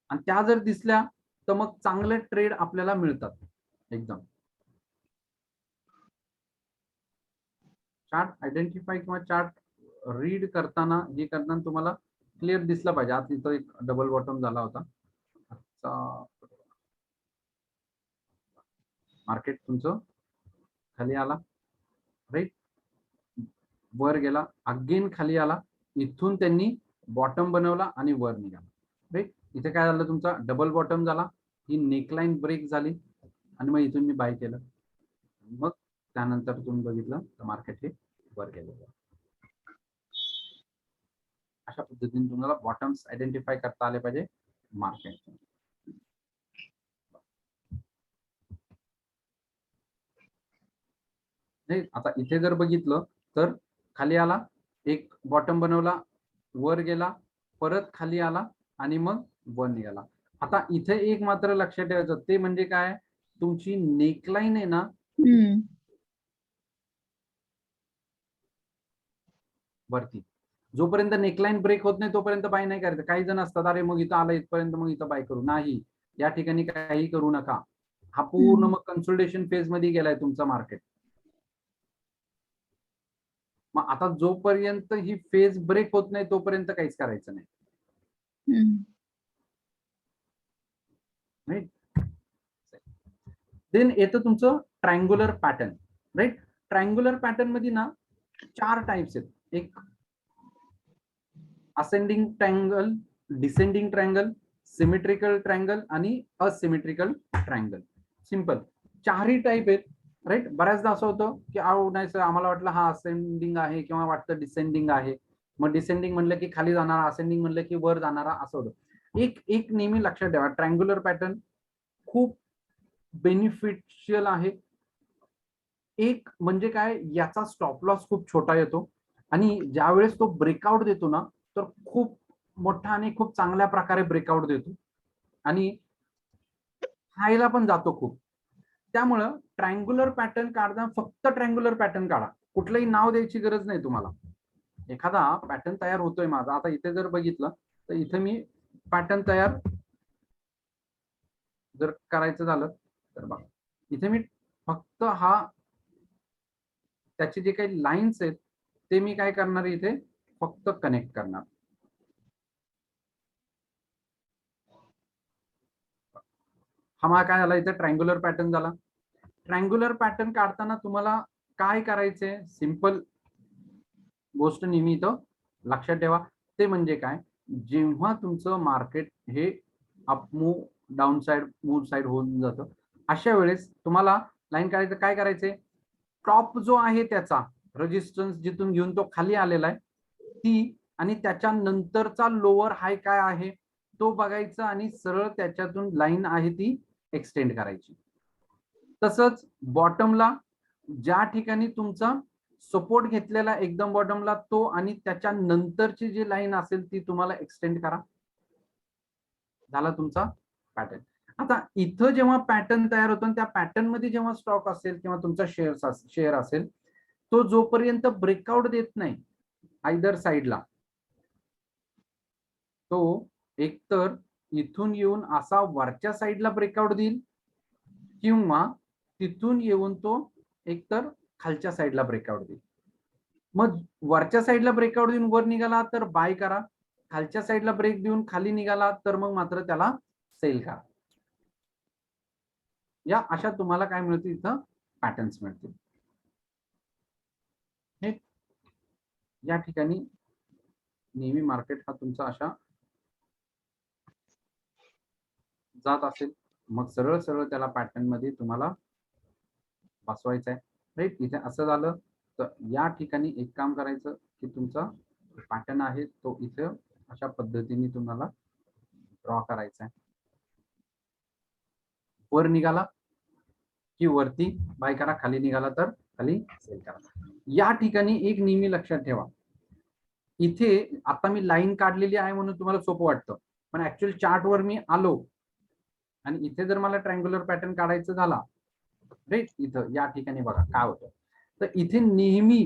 Speaker 1: आणि त्या जर दिसल्या तर मग चांगले ट्रेड आपल्याला मिळतात एकदम. चार्ट आयडेंटिफाय किंवा चार्ट रीड करताना, हे करताना तुम्हाला क्लिअर दिसला पाहिजे. आता इथं एक डबल बॉटम झाला होता, मार्केट तुमचं खाली आला, राईट, वर गेला, अगेन खाली आला, इथून त्यांनी बॉटम बनवला आणि वर निघाला, राईट. इथे काय झालं, तुमचा डबल बॉटम झाला, ही नेकलाईन ब्रेक झाली आणि मग इथून मी बाय केलं. मग त्यानंतर तुम्ही बघितलं तर मार्केट हे वर गेलेलं. अशा पद्धतीने तुम्हाला बॉटम्स आयडेंटिफाय करता आले पाहिजे मार्केट. नाही, आता इथे जर बघितलं तर खाली आला, एक बॉटम बनवला, वर गेला, परत खाली आला आणि मग वर निघाला. आता इथे एक मात्र लक्षात ठेवायचं, ते म्हणजे काय, तुमची नेकलाईन आहे ना, वरती जोपर्यंत नेकलाईन ब्रेक होत नाही तोपर्यंत बाय नाही करायचं. काही जण असतात अरे मग इथं आलं इथपर्यंत मग इथं बाय करू, नाही, या ठिकाणी काही करू नका. हा पूर्ण मग कन्सोलिडेशन फेज मध्ये गेलाय तुमचा मार्केट. मग आता जोपर्यंत ही फेज ब्रेक होत नाही तोपर्यंत काहीच करायचं नाही. देन येतं तुमचं triangular pattern, right. Triangular pattern मध्ये ना 4 टाइप्स आहेत. एक ascending triangle, descending triangle, symmetrical triangle आणि असिमेट्रिकल ट्रायंगल. सिंपल, 4ही टाइप आहेत, राईट. बऱ्याचदा असं होतं की नाही सर आम्हाला वाटलं हा असेंडिंग आहे किंवा वाटतं डिसेंडिंग आहे, मग डिसेंडिंग म्हणलं की खाली जाणारा, असेंडिंग म्हणलं की वर जाणारा, असं होतं. एक नेहमी लक्षात ठेवा, ट्रायंग्युलर पॅटर्न खूप बेनिफिशियल आहे. एक म्हणजे काय, याचा स्टॉप लॉस खूप छोटा येतो आणि ज्यावेळेस तो ब्रेकआउट देतो ना, तर खूप मोठा आणि खूप चांगल्या प्रकारे ब्रेकआउट देतो आणि खायला पण जातो खूप. त्यामुळं ट्रायंग्युलर पॅटर्न काढताना फक्त ट्रायंग्युलर पॅटर्न काढा, कुठलंही नाव द्यायची गरज नाही तुम्हाला. एखादा पॅटर्न तयार होतोय माझा, आता इथे जर बघितलं तर इथे मी पॅटर्न तयार जर करायचं झालं तर बघा, इथे मी फक्त हा त्याचे जे काही लाईन्स आहेत ते मी काय करणार, इथे फक्त कनेक्ट करणार. हा मला काय झाला, इथे ट्रायंग्युलर पॅटर्न झाला. ट्रायंग्युलर पॅटर्न काढताना तुम्हाला काय करायचंय, सिंपल गोष्ट नेहमी इथं लक्षात ठेवा, ते म्हणजे काय, जेव्हा तुमचं मार्केट हे up move, down side, move side होऊन जातं. अशा वेळेस तुम्हाला लाईन काढायचं, काय करायचंय, टॉप जो आहे त्याचा रेजिस्टन्स जिथून घेऊन तो खाली आलेला आहे ती, आणि त्याच्या नंतरचा लोअर हाय काय आहे तो बघायचा आणि सरळ त्याच्यातून लाईन आहे ती एक्सटेंड करायची. तसंच बॉटमला ज्या ठिकाणी तुमचा सपोर्ट घेतलेला एकदम बॉटमला तो आणि त्याच्या नंतरची जी लाईन असेल ती तुम्हाला एक्सटेंड करा. झाला तुमचा पॅटर्न. आता इथं जेव्हा पॅटर्न तयार होतो त्या पॅटर्न मध्ये जेव्हा स्टॉक असेल किंवा तुमचा शेअर असेल तो जोपर्यंत ब्रेकआउट देत नाही आयदर साइडला, तो एकतर इथून येऊन असा वरच्या साइडला ब्रेकआउट देईल किंवा तिथून येऊन तो एकतर खालच्या साइडला ब्रेकआउट देईल. मग वरच्या साइडला ब्रेकआउट देऊन वर निघाला तर बाय करा, खालच्या साइडला ब्रेक देऊन खाली निघाला तर मग मात्र त्याला सेल करा. या अशा तुम्हाला काय मिळतील, इथं पॅटर्न्स मिळतील. या ठिकाणी नेहमी मार्केट हा तुमचा अशा जात असेल मग सरळ सरळ त्याला पॅटर्न मध्ये तुम्हाला बसवायचं आहे. राईट, इथे असं झालं तर या ठिकाणी एक काम करायचं की तुमचा पॅटर्न आहे तो इथे अशा पद्धतीने तुम्हाला ड्रॉ करायचा आहे. वर निघाला की वरती बाय करा, खाली निघाला तर खाली सेल करा. या ठिकाणी एक नेहमी लक्षात ठेवा, इथे आता मी लाईन काढलेली आहे म्हणून तुम्हाला सोपं वाटतं, पण ऍक्च्युअल चार्ट वर मी आलो आणि इथे जर मला ट्रायंग्युलर पॅटर्न काढायचा झाला, राईट, इथं या ठिकाणी बघा काय होतं, तर इथे नेहमी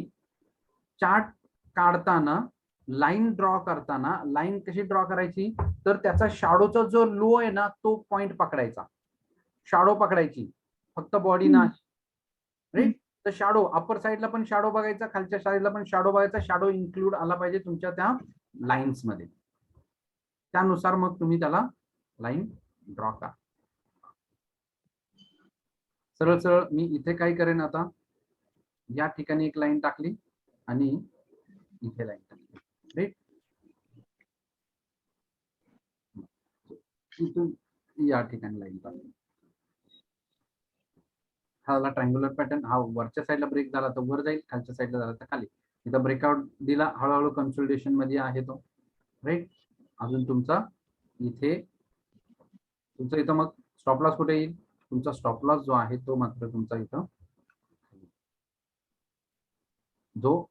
Speaker 1: चार्ट काढताना लाईन ड्रॉ करताना लाईन कशी ड्रॉ करायची, तर त्याचा शॅडोचा जो लो आहे ना तो पॉइंट पकडायचा, शॅडो पकडायची, फक्त बॉडी नाही. राईट, तर शॅडो अपर साइडला पण शॅडो बघायचा, खालच्या साइडला पण शॅडो बघायचा, शॅडो इन्क्लूड आला पाहिजे तुमच्या त्या लाईन्स मध्ये. त्यानुसार मग तुम्ही त्याला लाईन ड्रॉ करा. सरळ सरळ मी इथे काय करेन, आता या ठिकाणी एक लाईन टाकली आणि इथे लाईन टाकली. राईट, इथून या ठिकाणी लाईन टाकली. हा ट्रायंग्युलर पॅटर्न, हा वरच्या साईडला ब्रेक झाला तर वर जाईल, खालच्या साईडला झाला तर खाली. इथं ब्रेकआउट दिला, हळूहळू कन्सोलिडेशन मध्ये आहे तो. राईट, अजून तुमचा इथे तुमचा इथं मग स्टॉप लॉस कुठे येईल, तुमचा स्टॉप लॉस जो आहे तो मात्र तुमचा इथं जो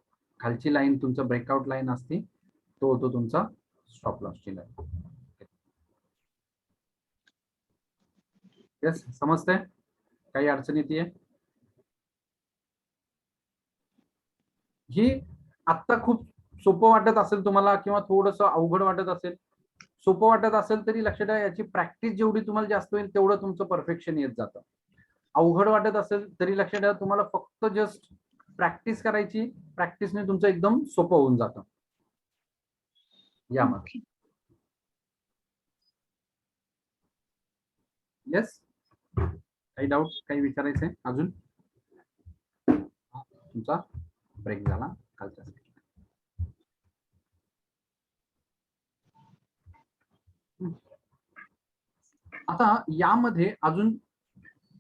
Speaker 1: खालची लाईन तुमचा ब्रेकआउट लाईन असते तो होतो तुमचा स्टॉप लॉसची लाईन. यस, समजतंय, काही अडचण येते? ही आत्ता खूप सोपं वाटत असेल तुम्हाला किंवा थोडंसं अवघड वाटत असेल, सोपं वाटत असेल तरी लक्षात ठेवा याची प्रॅक्टिस जेवढी तुम्हाला जास्त होईल तेवढं तुमचं परफेक्शन येत जातं. अवघड वाटत असेल तरी लक्षात ठेवा तुम्हाला फक्त जस्ट प्रॅक्टिस करायची, प्रॅक्टिसने तुमचं एकदम सोपं होऊन जातं यामध्ये. येस, काही डाऊट, काही विचारायचंय अजून? तुमचा ब्रेक झाला खालच्या साईडला. आता यामध्ये अजून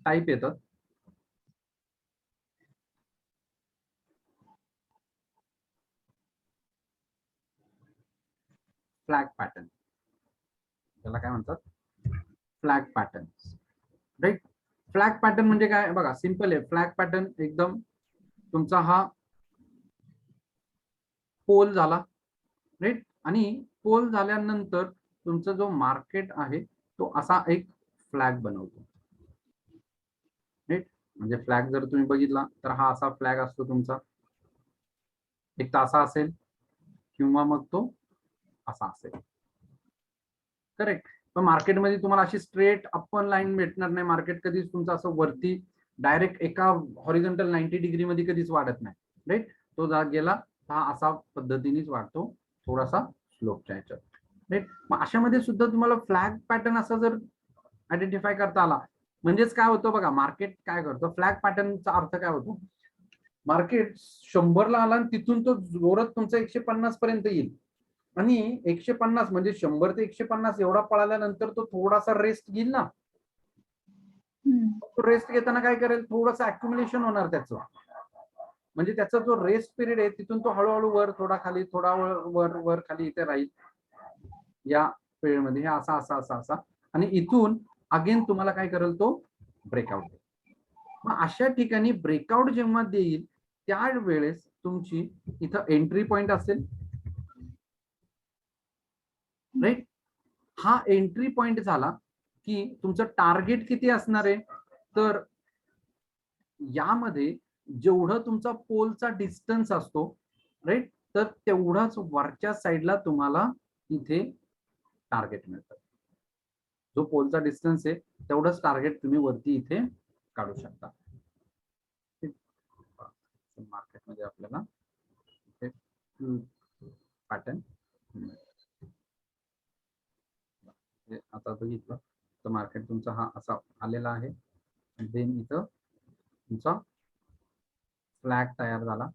Speaker 1: टाईप येतात. फ्लॅग पॅटर्न, त्याला काय म्हणतात, flag pattern. Right, flag pattern म्हणजे काय बघा, सिंपल आहे. फ्लॅग पॅटर्न एकदम तुमचा हा पोल झाला, राईट, आणि पोल झाल्यानंतर तुमचा जो मार्केट आहे तो असा एक फ्लॅग बनवतो. राईट, म्हणजे फ्लॅग जर तुम्ही बघितला तर हा असा फ्लॅग असतो तुमचा, एक तर असा असेल किंवा मग तो असा असेल. करेक्ट, पण मार्केटमध्ये तुम्हाला अशी स्ट्रेट अपर लाईन भेटणार नाही. मार्केट कधीच तुमचं असं वरती डायरेक्ट एका हॉरिझॉन्टल 90 डिग्री मध्ये कधीच वाढत नाही. राईट, तो गेला हा असा पद्धतीनेच वाढतो, थोडासा स्लोपच्या ह्याच्यात. राईट, मग अशामध्ये सुद्धा तुम्हाला फ्लॅग पॅटर्न असा जर आयडेंटिफाय करता आला म्हणजेच काय होतं बघा, मार्केट काय करतो, फ्लॅग पॅटर्नचा अर्थ काय होतो, मार्केट 100 ला आला आणि तिथून तो जोरात तुमचा 150 पर्यंत येईल, आणि 150 म्हणजे 100 ते 150 एवढा पळाल्यानंतर तो थोडासा रेस्ट घेईल ना. तो रेस्ट घेताना काय करेल, थोडंसं अक्युमुलेशन होणार त्याचं. म्हणजे त्याचा जो रेस्ट पिरियड आहे तिथून तो हळूहळू वर, थोडा खाली, थोडा वर वर खाली इथे राहील या पिरियड मध्ये. हे असा असा असा असा आणि इथून अगेन तुम्हाला काय करेल, तो ब्रेकआउट. मग अशा ठिकाणी ब्रेकआउट जेव्हा देईल त्यावेळेस तुमची इथं एंट्री पॉइंट असेल, राईट. हा एंट्री पॉइंट झाला की तुमचं टार्गेट किती असणार आहे, तर यामध्ये जेवढं तुमचा पोलचा डिस्टन्स असतो, राईट, तर तेवढाच वरच्या साईडला तुम्हाला इथे टार्गेट मिळतं. जो पोलचा डिस्टन्स आहे तेवढंच टार्गेट तुम्ही वरती इथे काढू शकता. मार्केटमध्ये आपल्याला पॅटर्न आता बघितलं तर मार्केट तुमचा हा असा आलेला आहे. देन इथं तुमचा फ्लॅग तयार झाला.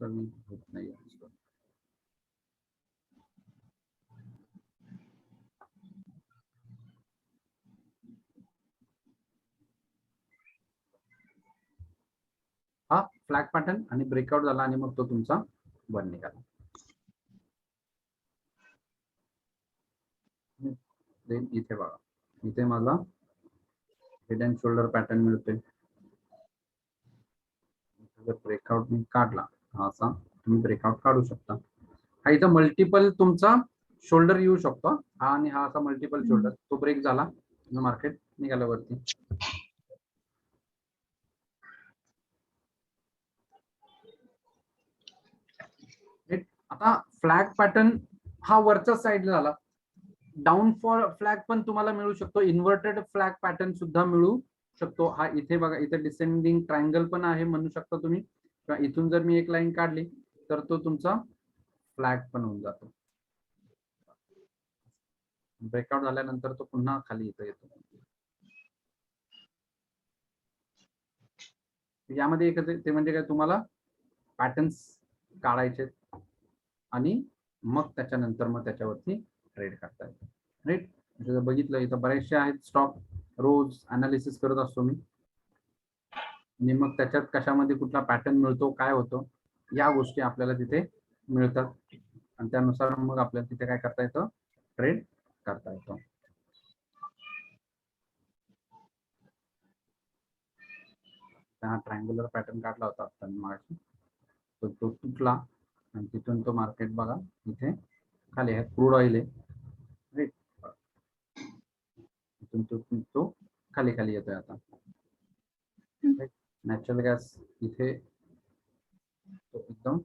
Speaker 1: होत नाही. हा फ्लॅग पॅटर्न आणि ब्रेकआउट झाला आणि मग तो तुमचा वर निघाला. देन इथे बघा, इथे मला हेड अँड शोल्डर पॅटर्न मिळतोय. ब्रेकआउट मी काढला, हा असा तुम्ही ब्रेकआउट काढू शकता. हा इथं मल्टिपल तुमचा शोल्डर येऊ शकतो. हा आणि हा असा मल्टिपल शोल्डर, तो ब्रेक झाला, मार्केट निघालं वरती. आता फ्लॅग पॅटर्न हा वरच्या साईडला झाला. डाऊन फ्लॅग पण तुम्हाला मिळू शकतो, इन्व्हर्टेड फ्लॅग पॅटर्न सुद्धा मिळू शकतो. हा इथे बघा, इथे डिसेंडिंग ट्रायंगल पण आहे म्हणू शकता तुम्ही, किंवा इथून जर मी एक लाईन काढली तर तो तुमचा फ्लॅग पण होऊन जातो. ब्रेकआउट झाल्यानंतर तो पुन्हा खाली इथं येतो. यामध्ये एक ते म्हणजे काय, तुम्हाला पॅटर्न्स काढायचे आणि मग त्याच्यानंतर मग त्याच्यावरती ट्रेड करता येतो, राईट. जर बघितलं इथं बरेचसे आहेत स्टॉक, रोज अनालिसिस करत असतो मी आणि मग त्याच्यात कशामध्ये कुठला पॅटर्न मिळतो, काय होतो, या गोष्टी आपल्याला तिथे मिळतात आणि त्यानुसार मग आपल्याला तिथे काय करता येतं, ट्रेड करता येतो. हा ट्रायंग्युलर पॅटर्न काढला होता आता मागाशी, तो तुटला आणि तिथून तो मार्केट बघा इथे खाली आहे. क्रूड ऑइल आहे, राईट. इथून तो खाली खाली येतोय आता. नॅचरल गॅस इथे तो एकदम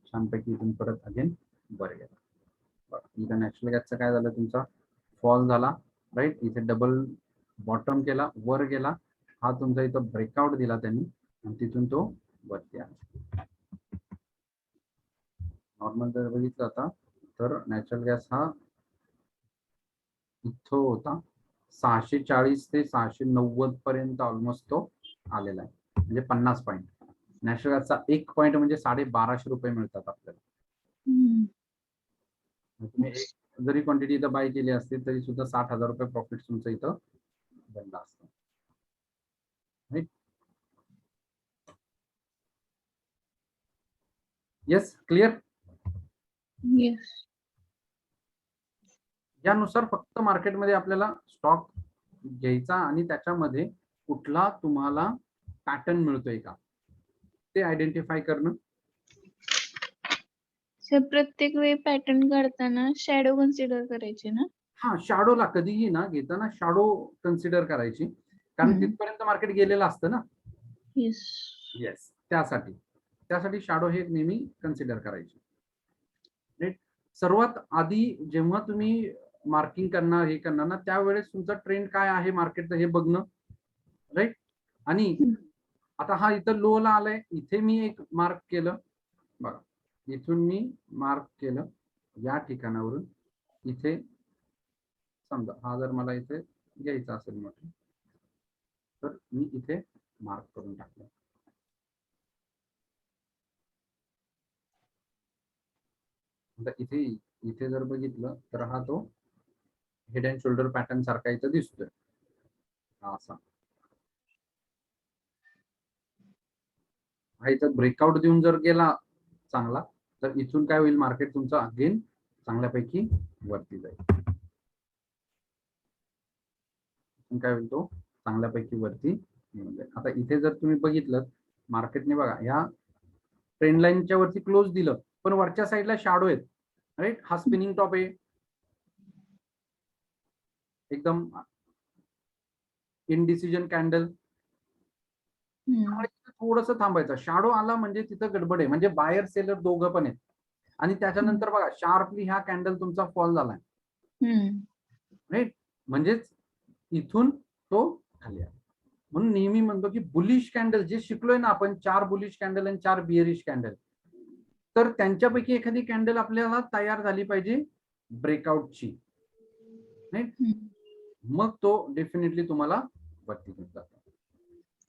Speaker 1: छानपैकी इथून परत अगेन वर गेला. इथं नॅचरल गॅसचा काय झालं, तुमचा फॉल झाला, राईट. इथे डबल बॉटम केला, वर गेला. हा तुमचा इथं ब्रेकआउट दिला त्यांनी आणि तिथून तो वरती आला. नॉर्मल जर बघितलं आता तर नॅचरल गॅस हा इथं होता 640 ते 690 पर्यंत ऑलमोस्ट तो आलेला आहे, म्हणजे 50 पॉईंट. नॅचरल गॅसचा एक पॉईंट म्हणजे 1250 रुपये मिळतात आपल्याला. तुम्ही एक जरी क्वांटिटी इथं बाय केली असते तरी सुद्धा 60,000 रुपये प्रॉफिट तुमचं इथं बनला असतं, राईट. Yes, clear.
Speaker 2: येस.
Speaker 1: यानुसार फक्त मार्केटमध्ये आपल्याला स्टॉक घ्यायचा आणि त्याच्यामध्ये कुठला तुम्हाला पॅटर्न मिळतोय का ते आयडेंटिफाय करणं.
Speaker 2: प्रत्येक वेळी पॅटर्न काढताना शॅडो कन्सिडर करायचे ना?
Speaker 1: हा, शॅडोला कधीही ना घेताना शॅडो कन्सिडर करायची, कारण तिथपर्यंत मार्केट गेलेलं असतं ना.
Speaker 2: येस.
Speaker 1: येस, त्यासाठी शॅडो हे नेहमी कन्सिडर करायची, राईट. सर्वात आधी जेव्हा तुम्ही मार्किंग करणार, हे करणार ना, त्यावेळेस तुमचा ट्रेंड काय आहे मार्केटचं हे बघणं, राईट. आणि आता हा इथं लो ला आलाय, इथे मी एक मार्क केलं बघा, इथून मी मार्क केलं या ठिकाणावरून इथे, समजा हा जर मला इथे घ्यायचा असेल म्हटलं तर मी इथे मार्क करून टाकलं. आता इथे इथे जर बघितलं तर हा तो हेड अँड शोल्डर पॅटर्न सारखा इथं दिसतोय, हा असा. हा इथं ब्रेकआउट देऊन जर गेला चांगला, तर इथून काय होईल, मार्केट तुमचं अगेन चांगल्यापैकी वरती जाईल. इथून काय होईल, तो चांगल्यापैकी वरती येऊन जाईल. आता इथे जर तुम्ही बघितलं, मार्केटने बघा ह्या ट्रेंड लाईनच्या वरती क्लोज दिलं, पण वरच्या साईडला शॅडो आहेत, राईट. हा स्पिनिंग टॉप आहे, एकदम इनडिसिजन कॅन्डल. थोडस थांबायचं, शॅडो आला म्हणजे तिथं गडबड आहे, म्हणजे बायर सेलर दोघं पण आहेत. आणि त्याच्यानंतर बघा शार्पली हा कॅन्डल तुमचा फॉल झालाय, राईट. म्हणजेच इथून तो खाली आहे. म्हणून नेहमी म्हणतो की बुलिश कॅन्डल जे शिकलोय ना आपण, 4 बुलिश कॅन्डल आणि 4 बिअरिश कॅन्डल, तर त्यांच्यापैकी एखादी कॅन्डल आपल्याला तयार झाली पाहिजे ब्रेकआउटची, राईट. मग तो डेफिनेटली तुम्हाला वरती घेऊन जातो.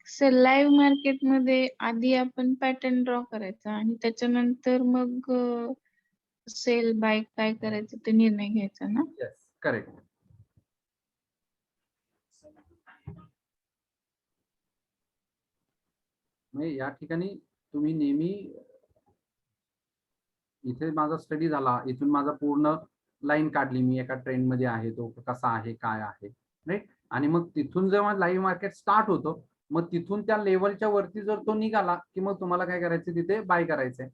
Speaker 2: सर लाईव्ह मार्केट मध्ये आधी आपण पॅटर्न ड्रॉ करायचा आणि त्याच्यानंतर मग सेल बाय काय करायचं ते निर्णय घ्यायचा ना.
Speaker 1: Yes, correct. म्हणजे या ठिकाणी तुम्ही नेहमी, इथे माझा स्टडी झाला, इथून माझा पूर्ण लाईन काढली मी, एका ट्रेंड मध्ये आहे तो कसा आहे काय आहे, राईट. आणि मग तिथून जेव्हा लाईव्ह मार्केट स्टार्ट होतो, मग तिथून त्या लेवलच्या वरती जर तो निघाला की मग तुम्हाला काय करायचं, तिथे बाय करायचंय.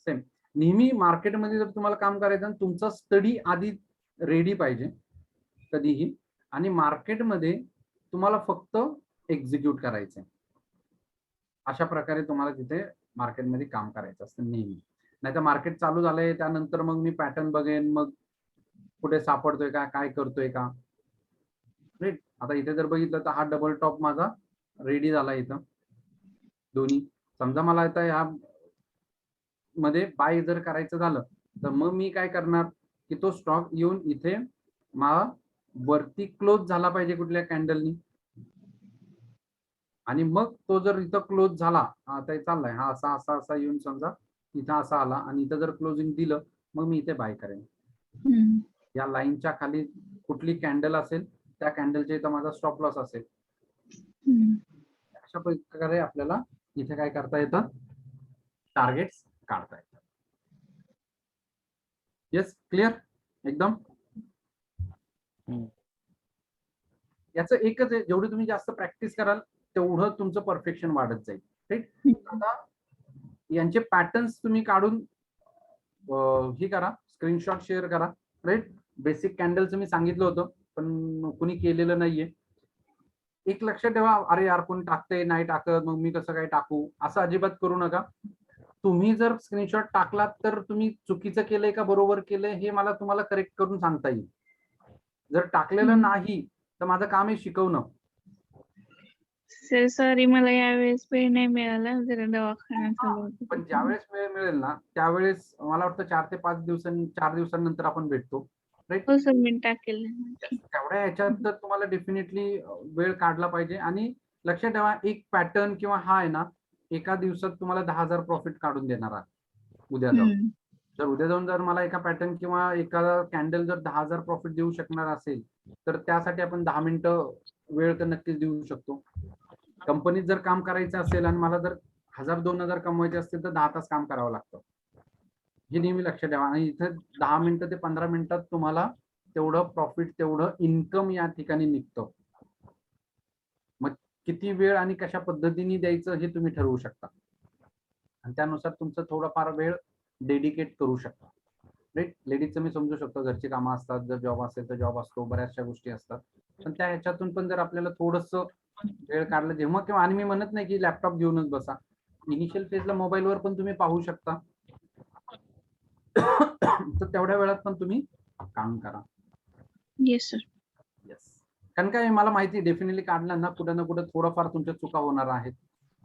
Speaker 1: सेम नेहमी मार्केटमध्ये जर तुम्हाला काम करायचं, तुमचा स्टडी आधी रेडी पाहिजे कधीही, आणि मार्केटमध्ये तुम्हाला फक्त एक्झिक्यूट करायचंय. अशा प्रकारे तुम्हाला तिथे मार्केटमध्ये काम करायचं असतं नेहमी. नाही तर मार्केट चालू झालंय त्यानंतर मग मी पॅटर्न बघेन, मग कुठे सापडतोय का, काय करतोय का, राईट. आता इथे जर बघितलं तर हा डबल टॉप माझा रेडी झाला इथं दोन्ही. समजा मला आता ह्या मध्ये बाय जर करायचं झालं तर मग मी काय करणार की तो स्टॉक येऊन इथे मला वरती क्लोज झाला पाहिजे कुठल्या कॅन्डलनी, आणि मग तो जर इथं क्लोज झाला, आता चाललाय हा असा असा असा येऊन समजा इथं असा आला आणि इथं जर क्लोजिंग दिलं, मग मी इथे बाय करेन. या लाईनच्या खाली कुठली कॅन्डल असेल त्या कॅन्डलच्या इथं माझा स्टॉप लॉस असेल. अशा प्रकारे आपल्याला इथे काय करता येतं, टार्गेट्स काढता येतात. येस, क्लिअर एकदम. याचं एकच आहे, जेवढी तुम्ही जास्त प्रॅक्टिस कराल तेवढं तुमचं परफेक्शन वाढत जाईल, राईट. आता यांचे पॅटर्न्स तुम्ही काढून हे करा, स्क्रीनशॉट शेअर करा, राईट. बेसिक कॅन्डलचं मी सांगितलं होतं पण कुणी केलेलं नाहीये. एक लक्षात ठेवा, अरे यार कोणी टाकतंय नाही टाकत, मग मी कसं काय टाकू, असं अजिबात करू नका. तुम्ही जर स्क्रीनशॉट टाकलात तर तुम्ही चुकीचं केलंय का बरोबर केलंय हे मला तुम्हाला करेक्ट करून सांगता येईल. जर टाकलेलं नाही तर माझं काम आहे शिकवणं.
Speaker 2: सर सॉरी, मला यावेळेस वेळ नाही मिळाला, जरा दवाखाना चालू होता.
Speaker 1: पण ज्यावेळेस वेळ मिळेल ना त्यावेळेस मला वाटतं 4 ते 5 दिवसांनी, 4 दिवसांनंतर आपण भेटतो, राईट.
Speaker 2: हो सर, मी टाकेल.
Speaker 1: तेवढ्या ह्याच्यात तर तुम्हाला डेफिनेटली वेळ काढला पाहिजे. आणि लक्षात ठेवा, एक पॅटर्न किंवा हा आहे ना, एका दिवसात तुम्हाला 10,000 प्रॉफिट काढून देणार आहे उद्या जाऊन. जर उद्या जाऊन जर मला एका पॅटर्न किंवा एका कॅन्डल जर 10,000 प्रॉफिट देऊ शकणार असेल तर त्यासाठी आपण 10 मिनिटं वेळ तर नक्कीच देऊ शकतो. कंपनीत जर काम करायचं असेल आणि मला जर 1,000-2,000 कमवायचे असतील तर 10 तास काम करावं लागतं, हे नेहमी लक्षात ठेवा. आणि इथं 10 मिनिटं ते 15 मिनिटात तुम्हाला तेवढं प्रॉफिट, तेवढं इन्कम या ठिकाणी निघतं. मग किती वेळ आणि कशा पद्धतीने द्यायचं हे तुम्ही ठरवू शकता आणि त्यानुसार तुमचं थोडाफार वेळ डेडिकेट करू शकता, राईट. लेडीजचं मी समजू शकतो, घरची कामं असतात, जर जॉब असेल तर जॉब असतो, बऱ्याचशा गोष्टी असतात, पण त्या ह्याच्यातून पण जर आपल्याला थोडंसं वेळ काढला जेव्हा किंवा, आणि मी म्हणत नाही की लॅपटॉप घेऊनच बसा, इनिशियल फेजला मोबाईलवर पण तुम्ही पाहू शकता, तर तेवढ्या वेळात पण तुम्ही काम करा.
Speaker 2: Yes sir.
Speaker 1: येस. कारण काय मला माहिती डेफिनेटली काढलं ना कुठं ना कुठं थोडंफार तुमच्या चुका होणार आहेत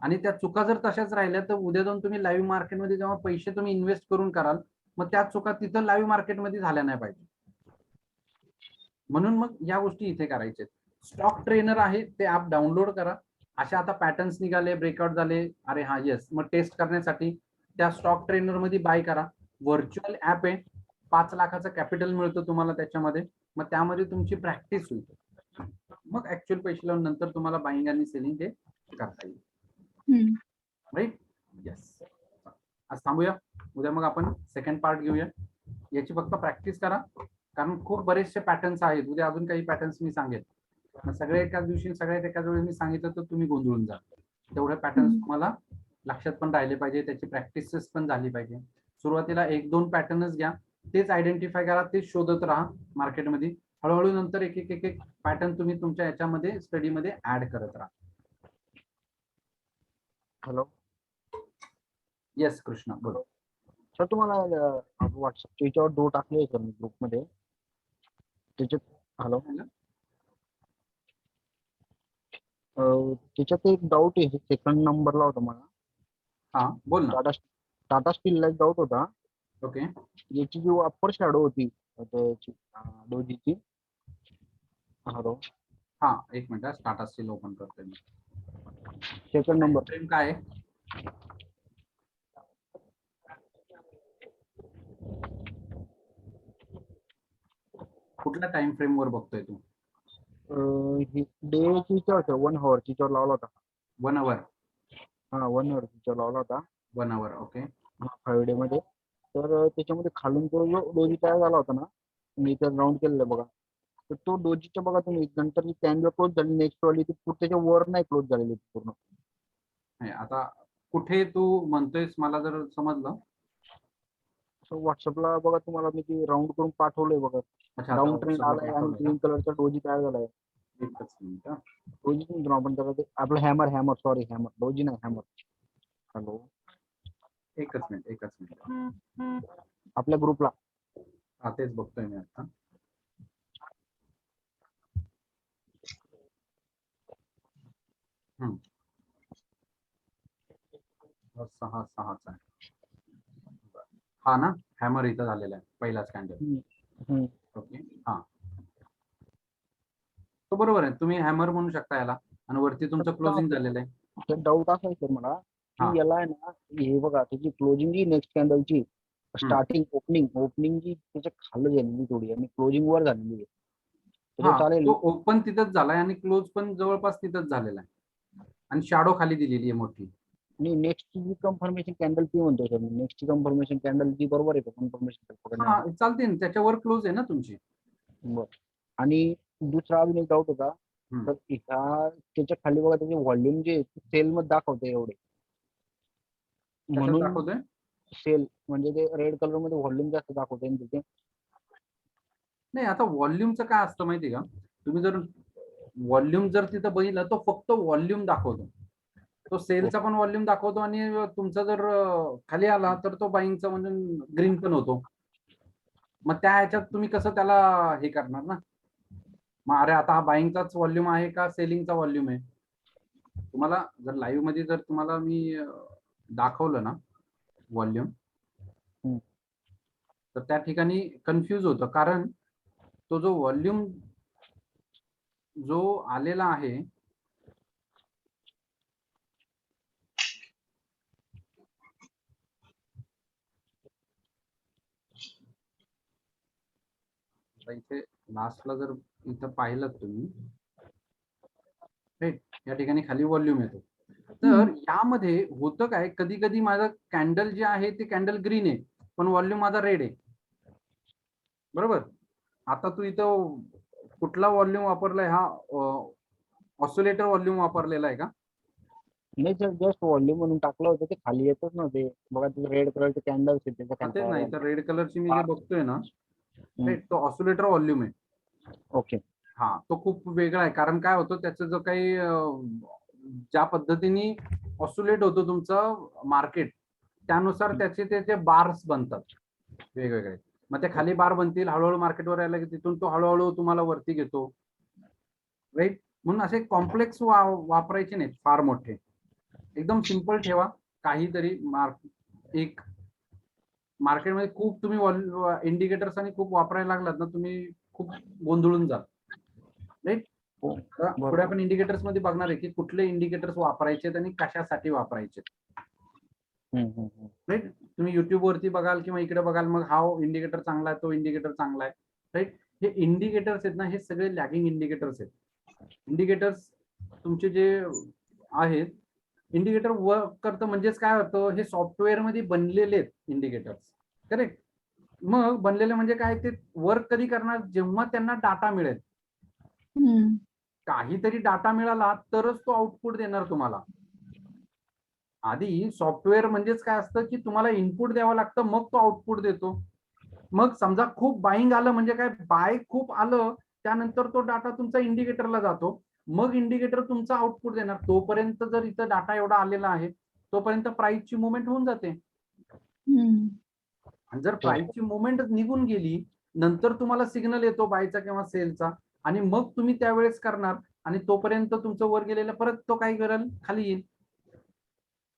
Speaker 1: आणि त्या चुका जर तशाच राहिल्या तर उद्या जाऊन तुम्ही लाईव्ह मार्केटमध्ये जेव्हा पैसे तुम्ही इन्व्हेस्ट करून कराल मग त्या चुका तिथं लाईव्ह मार्केटमध्ये झाल्या नाही पाहिजे. म्हणून मग या गोष्टी इथे करायच्या. स्टॉक ट्रेनर आहे ते ऍप डाउनलोड करा. अशा आता पॅटर्न्स निघाले, ब्रेकआउट झाले, अरे हा येस, मग टेस्ट करण्यासाठी त्या स्टॉक ट्रेनर मध्ये बाय करा. व्हर्च्युअल ऍप आहे, 5 लाखाचं कॅपिटल मिळतं तुम्हाला त्याच्यामध्ये. मग त्यामध्ये तुमची प्रॅक्टिस होईल, मग ऍक्च्युअल पैसे लावून नंतर तुम्हाला बाईंग आणि सेलिंग ते करता येईल. Right, yes. आज थांबूया, उद्या मग आपण सेकंड पार्ट घेऊया. याची फक्त प्रॅक्टिस करा कारण खूप बरेचसे पॅटर्न्स आहेत. उद्या अजून काही पॅटर्न्स मी सांगेल. सगळे एकाच दिवशी सगळ्यात एकाच वेळी मी सांगितलं तर तुम्ही गोंधळून जा. तेवढे पॅटर्न्स तुम्हाला लक्षात पण राहिले पाहिजे, त्याची प्रॅक्टिसेस पण झाली पाहिजे. सुरुवातीला 1-2 पॅटर्नच घ्या, तेच आयडेंटिफाय करा, तेच शोधत राहा मार्केटमध्ये. हळूहळू नंतर एक एक एक पॅटर्न तुम्ही तुमच्या याच्यामध्ये स्टडीमध्ये ऍड करत राहा.
Speaker 4: हॅलो,
Speaker 1: येस कृष्णा बोलो.
Speaker 4: सर तुम्हाला व्हॉट्सअपच्या याच्यावर डो टाकले सर मी ग्रुपमध्ये त्याच्यात. हॅलो, त्याच्यात एक डाऊट आहे, सेकंड नंबरला होता मला.
Speaker 1: हा बोल ना.
Speaker 4: टाटा स्टीलला एक डाऊट होता.
Speaker 1: ओके,
Speaker 4: याची जी अप्पर शॅडो होती त्याची डोजीची. हॅलो,
Speaker 1: हा एक मिनिट, टाटा स्टील ओपन करतोय मी.
Speaker 4: सेकंड नंबर
Speaker 1: फ्रेम काय आहे? कुठल्या टाइम फ्रेम वर बघतोय तू?
Speaker 4: डेची होतं 1 hour वर लावला होता.
Speaker 1: 1 hour.
Speaker 4: हा 1 hour वर लावला होता.
Speaker 1: 1 hour, ओके.
Speaker 4: हा 5 डे मध्ये. तर त्याच्यामध्ये खालून तो जो डोजी तयार झाला होता ना, मी तर राऊंड केलेलं बघा. तर तो डोजीच्या बघा तुम्ही नंतर जी कॅन्डल क्लोज झाली नेक्स्ट वाली ती त्याच्या वर नाही क्लोज झालेली पूर्ण.
Speaker 1: नाही, आता कुठे तू म्हणतोयस मला जर समजलं.
Speaker 4: व्हॉट्सअपला बघा तुम्हाला मी ती राऊंड करून पाठवलंय बघा.
Speaker 1: अच्छा,
Speaker 4: डाऊन ट्रेंड आलाय आणि ग्रीन कलरचा डोजी तयार झालाय.
Speaker 1: एकच मिनिट.
Speaker 4: डोजी म्हणतो आपण त्याला, ते आपलं हॅमर सॉरी हॅमर, डोजी नाही हॅमर. हॅलो,
Speaker 1: एकच मिनिट.
Speaker 4: आपल्या ग्रुपला.
Speaker 1: हा तेच बघतोय मी आता. हम्म, 6-6 आहे. हा ना, हॅमर इथं झालेला आहे पहिलाच कॅन्डल. ओके, हा तो बरोबर आहे. तुम्ही हॅमर म्हणू शकता याला आणि वरती तुमचं क्लोजिंग झालेलं आहे.
Speaker 4: डाऊट असा आहे सर मला की याला आहे ना, हे बघा त्याची क्लोजिंग जी नेक्स्ट कॅन्डलची स्टार्टिंग ओपनिंग जी त्याच्या खाली झालेली थोडी आणि क्लोजिंग वर झालेली आहे. चालेल,
Speaker 1: तो ओपन तिथंच झालाय आणि क्लोज पण जवळपास तिथंच झालेला आहे आणि शॅडो खाली दिलेली आहे मोठी.
Speaker 4: आणि नेक्स्ट जी कन्फर्मेशन कॅन्डल ती म्हणतो सर, नेक्स्ट कन्फर्मेशन कॅन्डल ती बरोबर आहे का कन्फर्मेशन?
Speaker 1: हा चालते ना, त्याच्यावर क्लोज आहे ना तुमची.
Speaker 4: बरं. आणि दुसरा अजून एक डाऊट होता तर ह्या त्याच्या खाली बघा त्याचे व्हॉल्यूम जे सेल मध्ये दाखवते एवढे, म्हणून
Speaker 1: दाखवतोय
Speaker 4: सेल म्हणजे ते रेड कलर मध्ये व्हॉल्यूम जास्त दाखवते तिथे.
Speaker 1: नाही, आता व्हॉल्यूमचं काय असतं माहिती का, तुम्ही जर व्हॉल्यूम जर तिथं बघितलं तो फक्त व्हॉल्यूम दाखवतो. तो सेलचा पण व्हॉल्यूम दाखवतो आणि तुमचा जर खाली आला तर तो बाईंगचा म्हणजे ग्रीन पण होतो. मग त्या ह्याच्यात तुम्ही कसं त्याला हे करणार ना. मग अरे आता हा बाईंगचाच व्हॉल्यूम आहे का सेलिंगचा व्हॉल्यूम आहे? तुम्हाला जर लाईव्ह मध्ये जर तुम्हाला मी दाखवलं ना व्हॉल्यूम, तर त्या ठिकाणी कन्फ्यूज होतं कारण तो जो व्हॉल्यूम जो आलेला आहे इथे लास्टला जर इथं पाहिलं तुम्ही, या ठिकाणी खाली व्हॉल्यूम येतो. तर यामध्ये होतं काय, कधी कधी माझं कॅन्डल जे आहे ते कॅन्डल ग्रीन आहे पण व्हॉल्यूम माझा रेड आहे. बरोबर. आता तू इथं कुठला व्हॉल्यूम वापरलाय? हा ऑसिलेटर व्हॉल्यूम वापरलेला आहे का?
Speaker 4: नाही सर, जस्ट व्हॉल्यूम म्हणून टाकलं होतं, ते खाली येतच नव्हते बघा. ते रेड कलरचे कॅन्डल्स
Speaker 1: तेच नाही तर रेड कलरची मी जे बघतोय ना तो ऑसिलेटर व्हॉल्यूम आहे.
Speaker 4: ओके,
Speaker 1: हा तो खूप वेगळा आहे कारण काय होतं त्याचं जो काही ज्या पद्धतीने ऑसिलेट होतो तुमचं मार्केट त्यानुसार त्याचे बार्स बनतात वेगवेगळे. मग ते खाली बार बनतील, हळूहळू मार्केटवर यायला की तिथून तो हळूहळू तुम्हाला वरती घेतो. राईट. म्हणून असे कॉम्प्लेक्स वापरायचे नाहीत फार मोठे, एकदम सिंपल ठेवा. काहीतरी एक मार्केटमध्ये खूप तुम्ही इंडिकेटर्स आणि खूप वापरायला लागलात ना, तुम्ही खूप गोंधळून जाल. राईट.
Speaker 4: हो,
Speaker 1: पुढे आपण इंडिकेटर्स मध्ये बघणार आहे की कुठले इंडिकेटर्स वापरायचे आणि कशासाठी वापरायचे. राईट. तुम्ही युट्यूब वरती बघाल किंवा इकडे बघाल, मग हा इंडिकेटर चांगला आहे, तो इंडिकेटर चांगला आहे. राईट. हे इंडिकेटर्स आहेत ना, हे सगळे लॅगिंग इंडिकेटर्स आहेत. इंडिकेटर्स तुमचे जे आहेत, इंडिकेटर वर्क करतं म्हणजेच काय होतं, हे सॉफ्टवेअर मध्ये बनलेले आहेत इंडिकेटर्स. करेक्ट. मग बनलेले म्हणजे काय, ते वर्क कधी करणार, जेव्हा त्यांना डाटा मिळेल. काहीतरी डाटा मिळाला तरच तो आउटपुट देणार तुम्हाला. आधी सॉफ्टवेअर म्हणजेच काय असतं की तुम्हाला इनपुट द्यावं लागतं, मग तो आउटपुट देतो. मग समजा खूप बाईंग आलं म्हणजे काय, बाय खूप आलं, त्यानंतर तो डाटा तुमचा इंडिकेटरला जातो, मग इंडिकेटर तुमचा आउटपुट देणार. तोपर्यंत जर इथं डाटा एवढा आलेला आहे, तोपर्यंत प्राइसची मुवमेंट होऊन जाते. आणि जर प्राइसची मुवमेंट निघून गेली, नंतर तुम्हाला सिग्नल येतो बायचा किंवा सेलचा, आणि मग तुम्ही त्यावेळेस करणार, आणि तोपर्यंत तुमचं वर गेलेलं परत तो काय करेल, खाली येईल.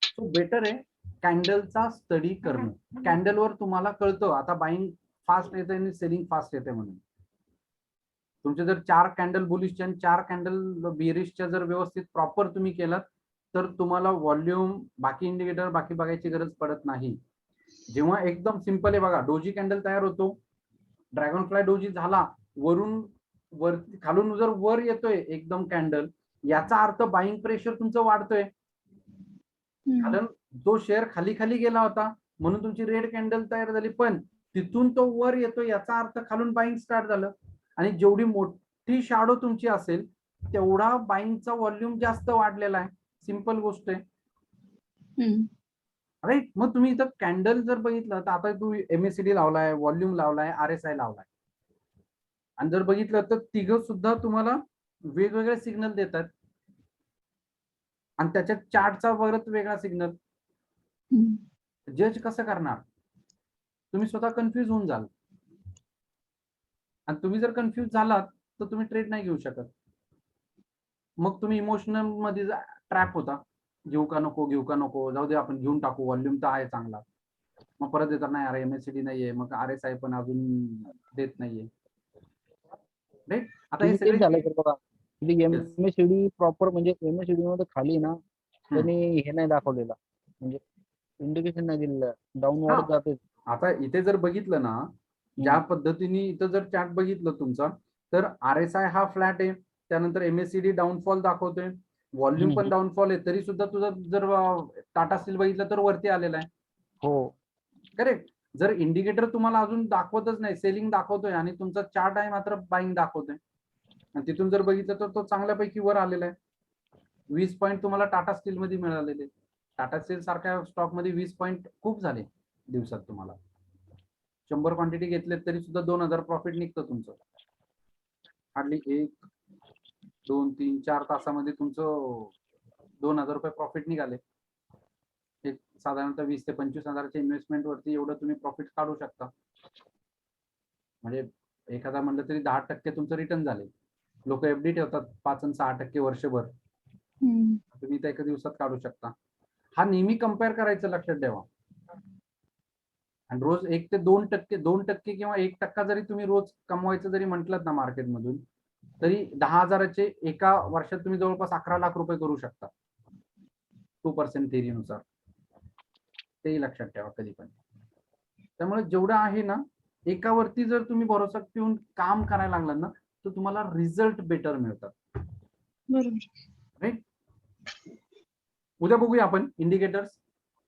Speaker 1: सो बेटर आहे कॅन्डलचा स्टडी करणं. कॅन्डलवर तुम्हाला कळतं आता बाईंग फास्ट येते आणि सेलिंग फास्ट येते म्हणून. तुमचे जर 4 कॅन्डल बुलिशच्या आणि 4 कॅन्डल बेरिशच्या जर व्यवस्थित प्रॉपर तुम्ही केलात, तर तुम्हाला व्हॉल्यूम, बाकी इंडिकेटर बाकी बघायची गरज पडत नाही. जेव्हा एकदम सिंपल आहे बघा, डोजी कॅन्डल तयार होतो, ड्रॅगन फ्लाय डोजी झाला, वरून वरती खालून जर वर येतोय एकदम कॅन्डल, याचा अर्थ बाईंग प्रेशर तुमचं वाढतोय. कारण तो शेअर खाली खाली गेला होता म्हणून तुमची रेड कॅन्डल तयार झाली, पण तिथून तो वर येतो याचा अर्थ खालून बाईंग स्टार्ट झालं. आणि जेवढी मोठी शॅडो तुमची असेल तेवढा बाईंगचा व्हॉल्यूम जास्त वाढलेला आहे. सिंपल गोष्ट आहे. राईट. मग तुम्ही इथं कॅन्डल जर बघितलं तर आता तू MACD लावलाय, व्हॉल्यूम लावलाय, RSI लावलाय, आणि जर बघितलं तर तिघं सुद्धा तुम्हाला वेगवेगळे सिग्नल देतात, आणि त्याच्यात चार्टचा परत वेगळा सिग्नल. जज कसं करणार, तुम्ही स्वतः कन्फ्युज होऊन जाल, आणि तुम्ही जर कन्फ्युज झालात तर तुम्ही ट्रेड नाही घेऊ शकत. मग तुम्ही इमोशनल मध्ये ट्रॅप होता, घेऊ का नको, घेऊ का नको, जाऊ दे आपण घेऊन टाकू, व्हॉल्यूम तर आहे चांगला. मग परत येतात नाही अरे MACD नाहीये, मग RSI पण अजून देत नाहीये. राईट. आता हे सगळे
Speaker 4: झालं तर बघा, MACD प्रॉपर म्हणजे MACD मध्ये खाली ना त्यांनी हे नाही दाखवलेलं, म्हणजे इंडिकेशन नाही दिलेलं, डाऊनवर्ड जाते.
Speaker 1: आता इथे जर बघितलं ना, ज्या पद्धतीने इथं जर चार्ट बघितलं तुमचा, तर RSI हा फ्लॅट आहे, त्यानंतर MACD डाऊनफॉल दाखवतोय, व्हॉल्यूम पण डाऊनफॉल आहे, तरी सुद्धा तुझं जर टाटा स्टील बघितलं तर वरती आलेला आहे.
Speaker 4: हो,
Speaker 1: करेक्ट. जर इंडिकेटर तुम्हाला अजून दाखवतच नाही, सेलिंग दाखवतोय, आणि तुमचा चार्ट आहे मात्र बाईंग दाखवतोय, आणि तिथून जर बघितलं तर तो चांगल्यापैकी वर आलेला आहे. 20 पॉईंट तुम्हाला टाटा स्टील मध्ये मिळालेले. टाटा स्टील सारख्या स्टॉक मध्ये 20 पॉईंट खूप झाले दिवसात. तुम्हाला 100 क्वांटिटी घेतले तरी सुद्धा 2000 प्रॉफिट निघतं तुमचं. हार्डली 1, 2, 3, 4 तासामध्ये तुमचं 2000 रुपये प्रॉफिट निघाले. एक साधारणतः 20 ते 25 हजाराच्या इन्व्हेस्टमेंट वरती एवढं तुम्ही प्रॉफिट काढू शकता. म्हणजे एखादा म्हणलं तरी 10% तुमचं रिटर्न झाले. लोक FD ठेवतात 5 आणि 6% वर्षभर, तुम्ही त्या एका दिवसात काढू शकता. हा नेहमी कम्पेअर करायचं, लक्षात ठेवा. आणि रोज 1 ते 2% किंवा 1% जरी तुम्ही रोज कमवायचं जरी म्हटलं ना मार्केटमधून, तरी 10,000चे एका वर्षात तुम्ही जवळपास 11 लाख रुपये करू शकता 2% थेरीनुसार. तेही लक्षात ठेवा कधी पण. त्यामुळे जेवढं आहे ना, एकावरती जर तुम्ही भरोसा ठेवून काम करायला लागलात ना, तर तुम्हाला रिझल्ट बेटर मिळतात.
Speaker 2: बरोबर.
Speaker 1: राईट. उद्या बघूया आपण इंडिकेटर्स,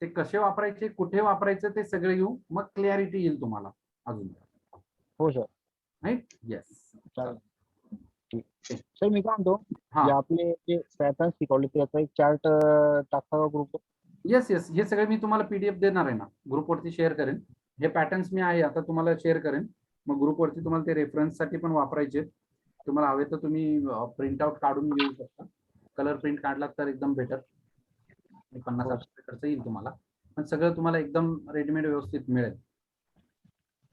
Speaker 1: ते कसे वापरायचे, कुठे वापरायचे, ते सगळे घेऊ, मग क्लॅरिटी येईल तुम्हाला अजून.
Speaker 4: हो सर.
Speaker 1: राईट. येस.
Speaker 4: सर मी काय म्हणतो, आपले जे पॅटर्न शिकवले त्याचा एक चार्ट टाका ग्रुप.
Speaker 1: येस येस, हे सगळे मी तुम्हाला PDF देणार आहे ना, ग्रुपवरती शेअर करेन. हे पॅटर्न्स मी आहे आता तुम्हाला शेअर करेन, मग ग्रुपवरती तुम्हाला ते रेफरन्स साठी पण वापरायचे. तुम्हाला हवे तर तुम्ही प्रिंट आउट काढून घेऊ शकता. कलर प्रिंट काढलात तर एकदम बेटर. 50 खर्च येईल तुम्हाला, पण सगळं तुम्हाला एकदम रेडीमेड व्यवस्थित मिळेल.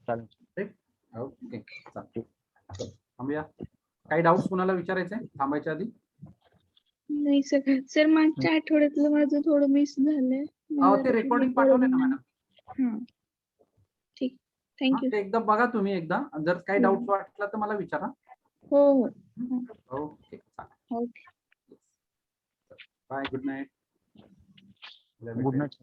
Speaker 4: चालेल.
Speaker 1: ओके. चालेल. थांबूया. काही डाऊट्स कुणाला विचारायचे थांबायच्या आधी?
Speaker 2: नाही सर. सर मागच्या आठवड्यातलं माझं थोडं मिस झालंय. मला
Speaker 1: ते रेकॉर्डिंग पाठवले ना मॅडम.
Speaker 2: हा ठीक. थँक्यू.
Speaker 1: ते एकदा बघा तुम्ही एकदा. जर काही डाऊट वाटला तर मला विचारा.
Speaker 2: हो हो.
Speaker 1: Okay
Speaker 2: okay.
Speaker 1: Bye. Good night.
Speaker 4: Good night.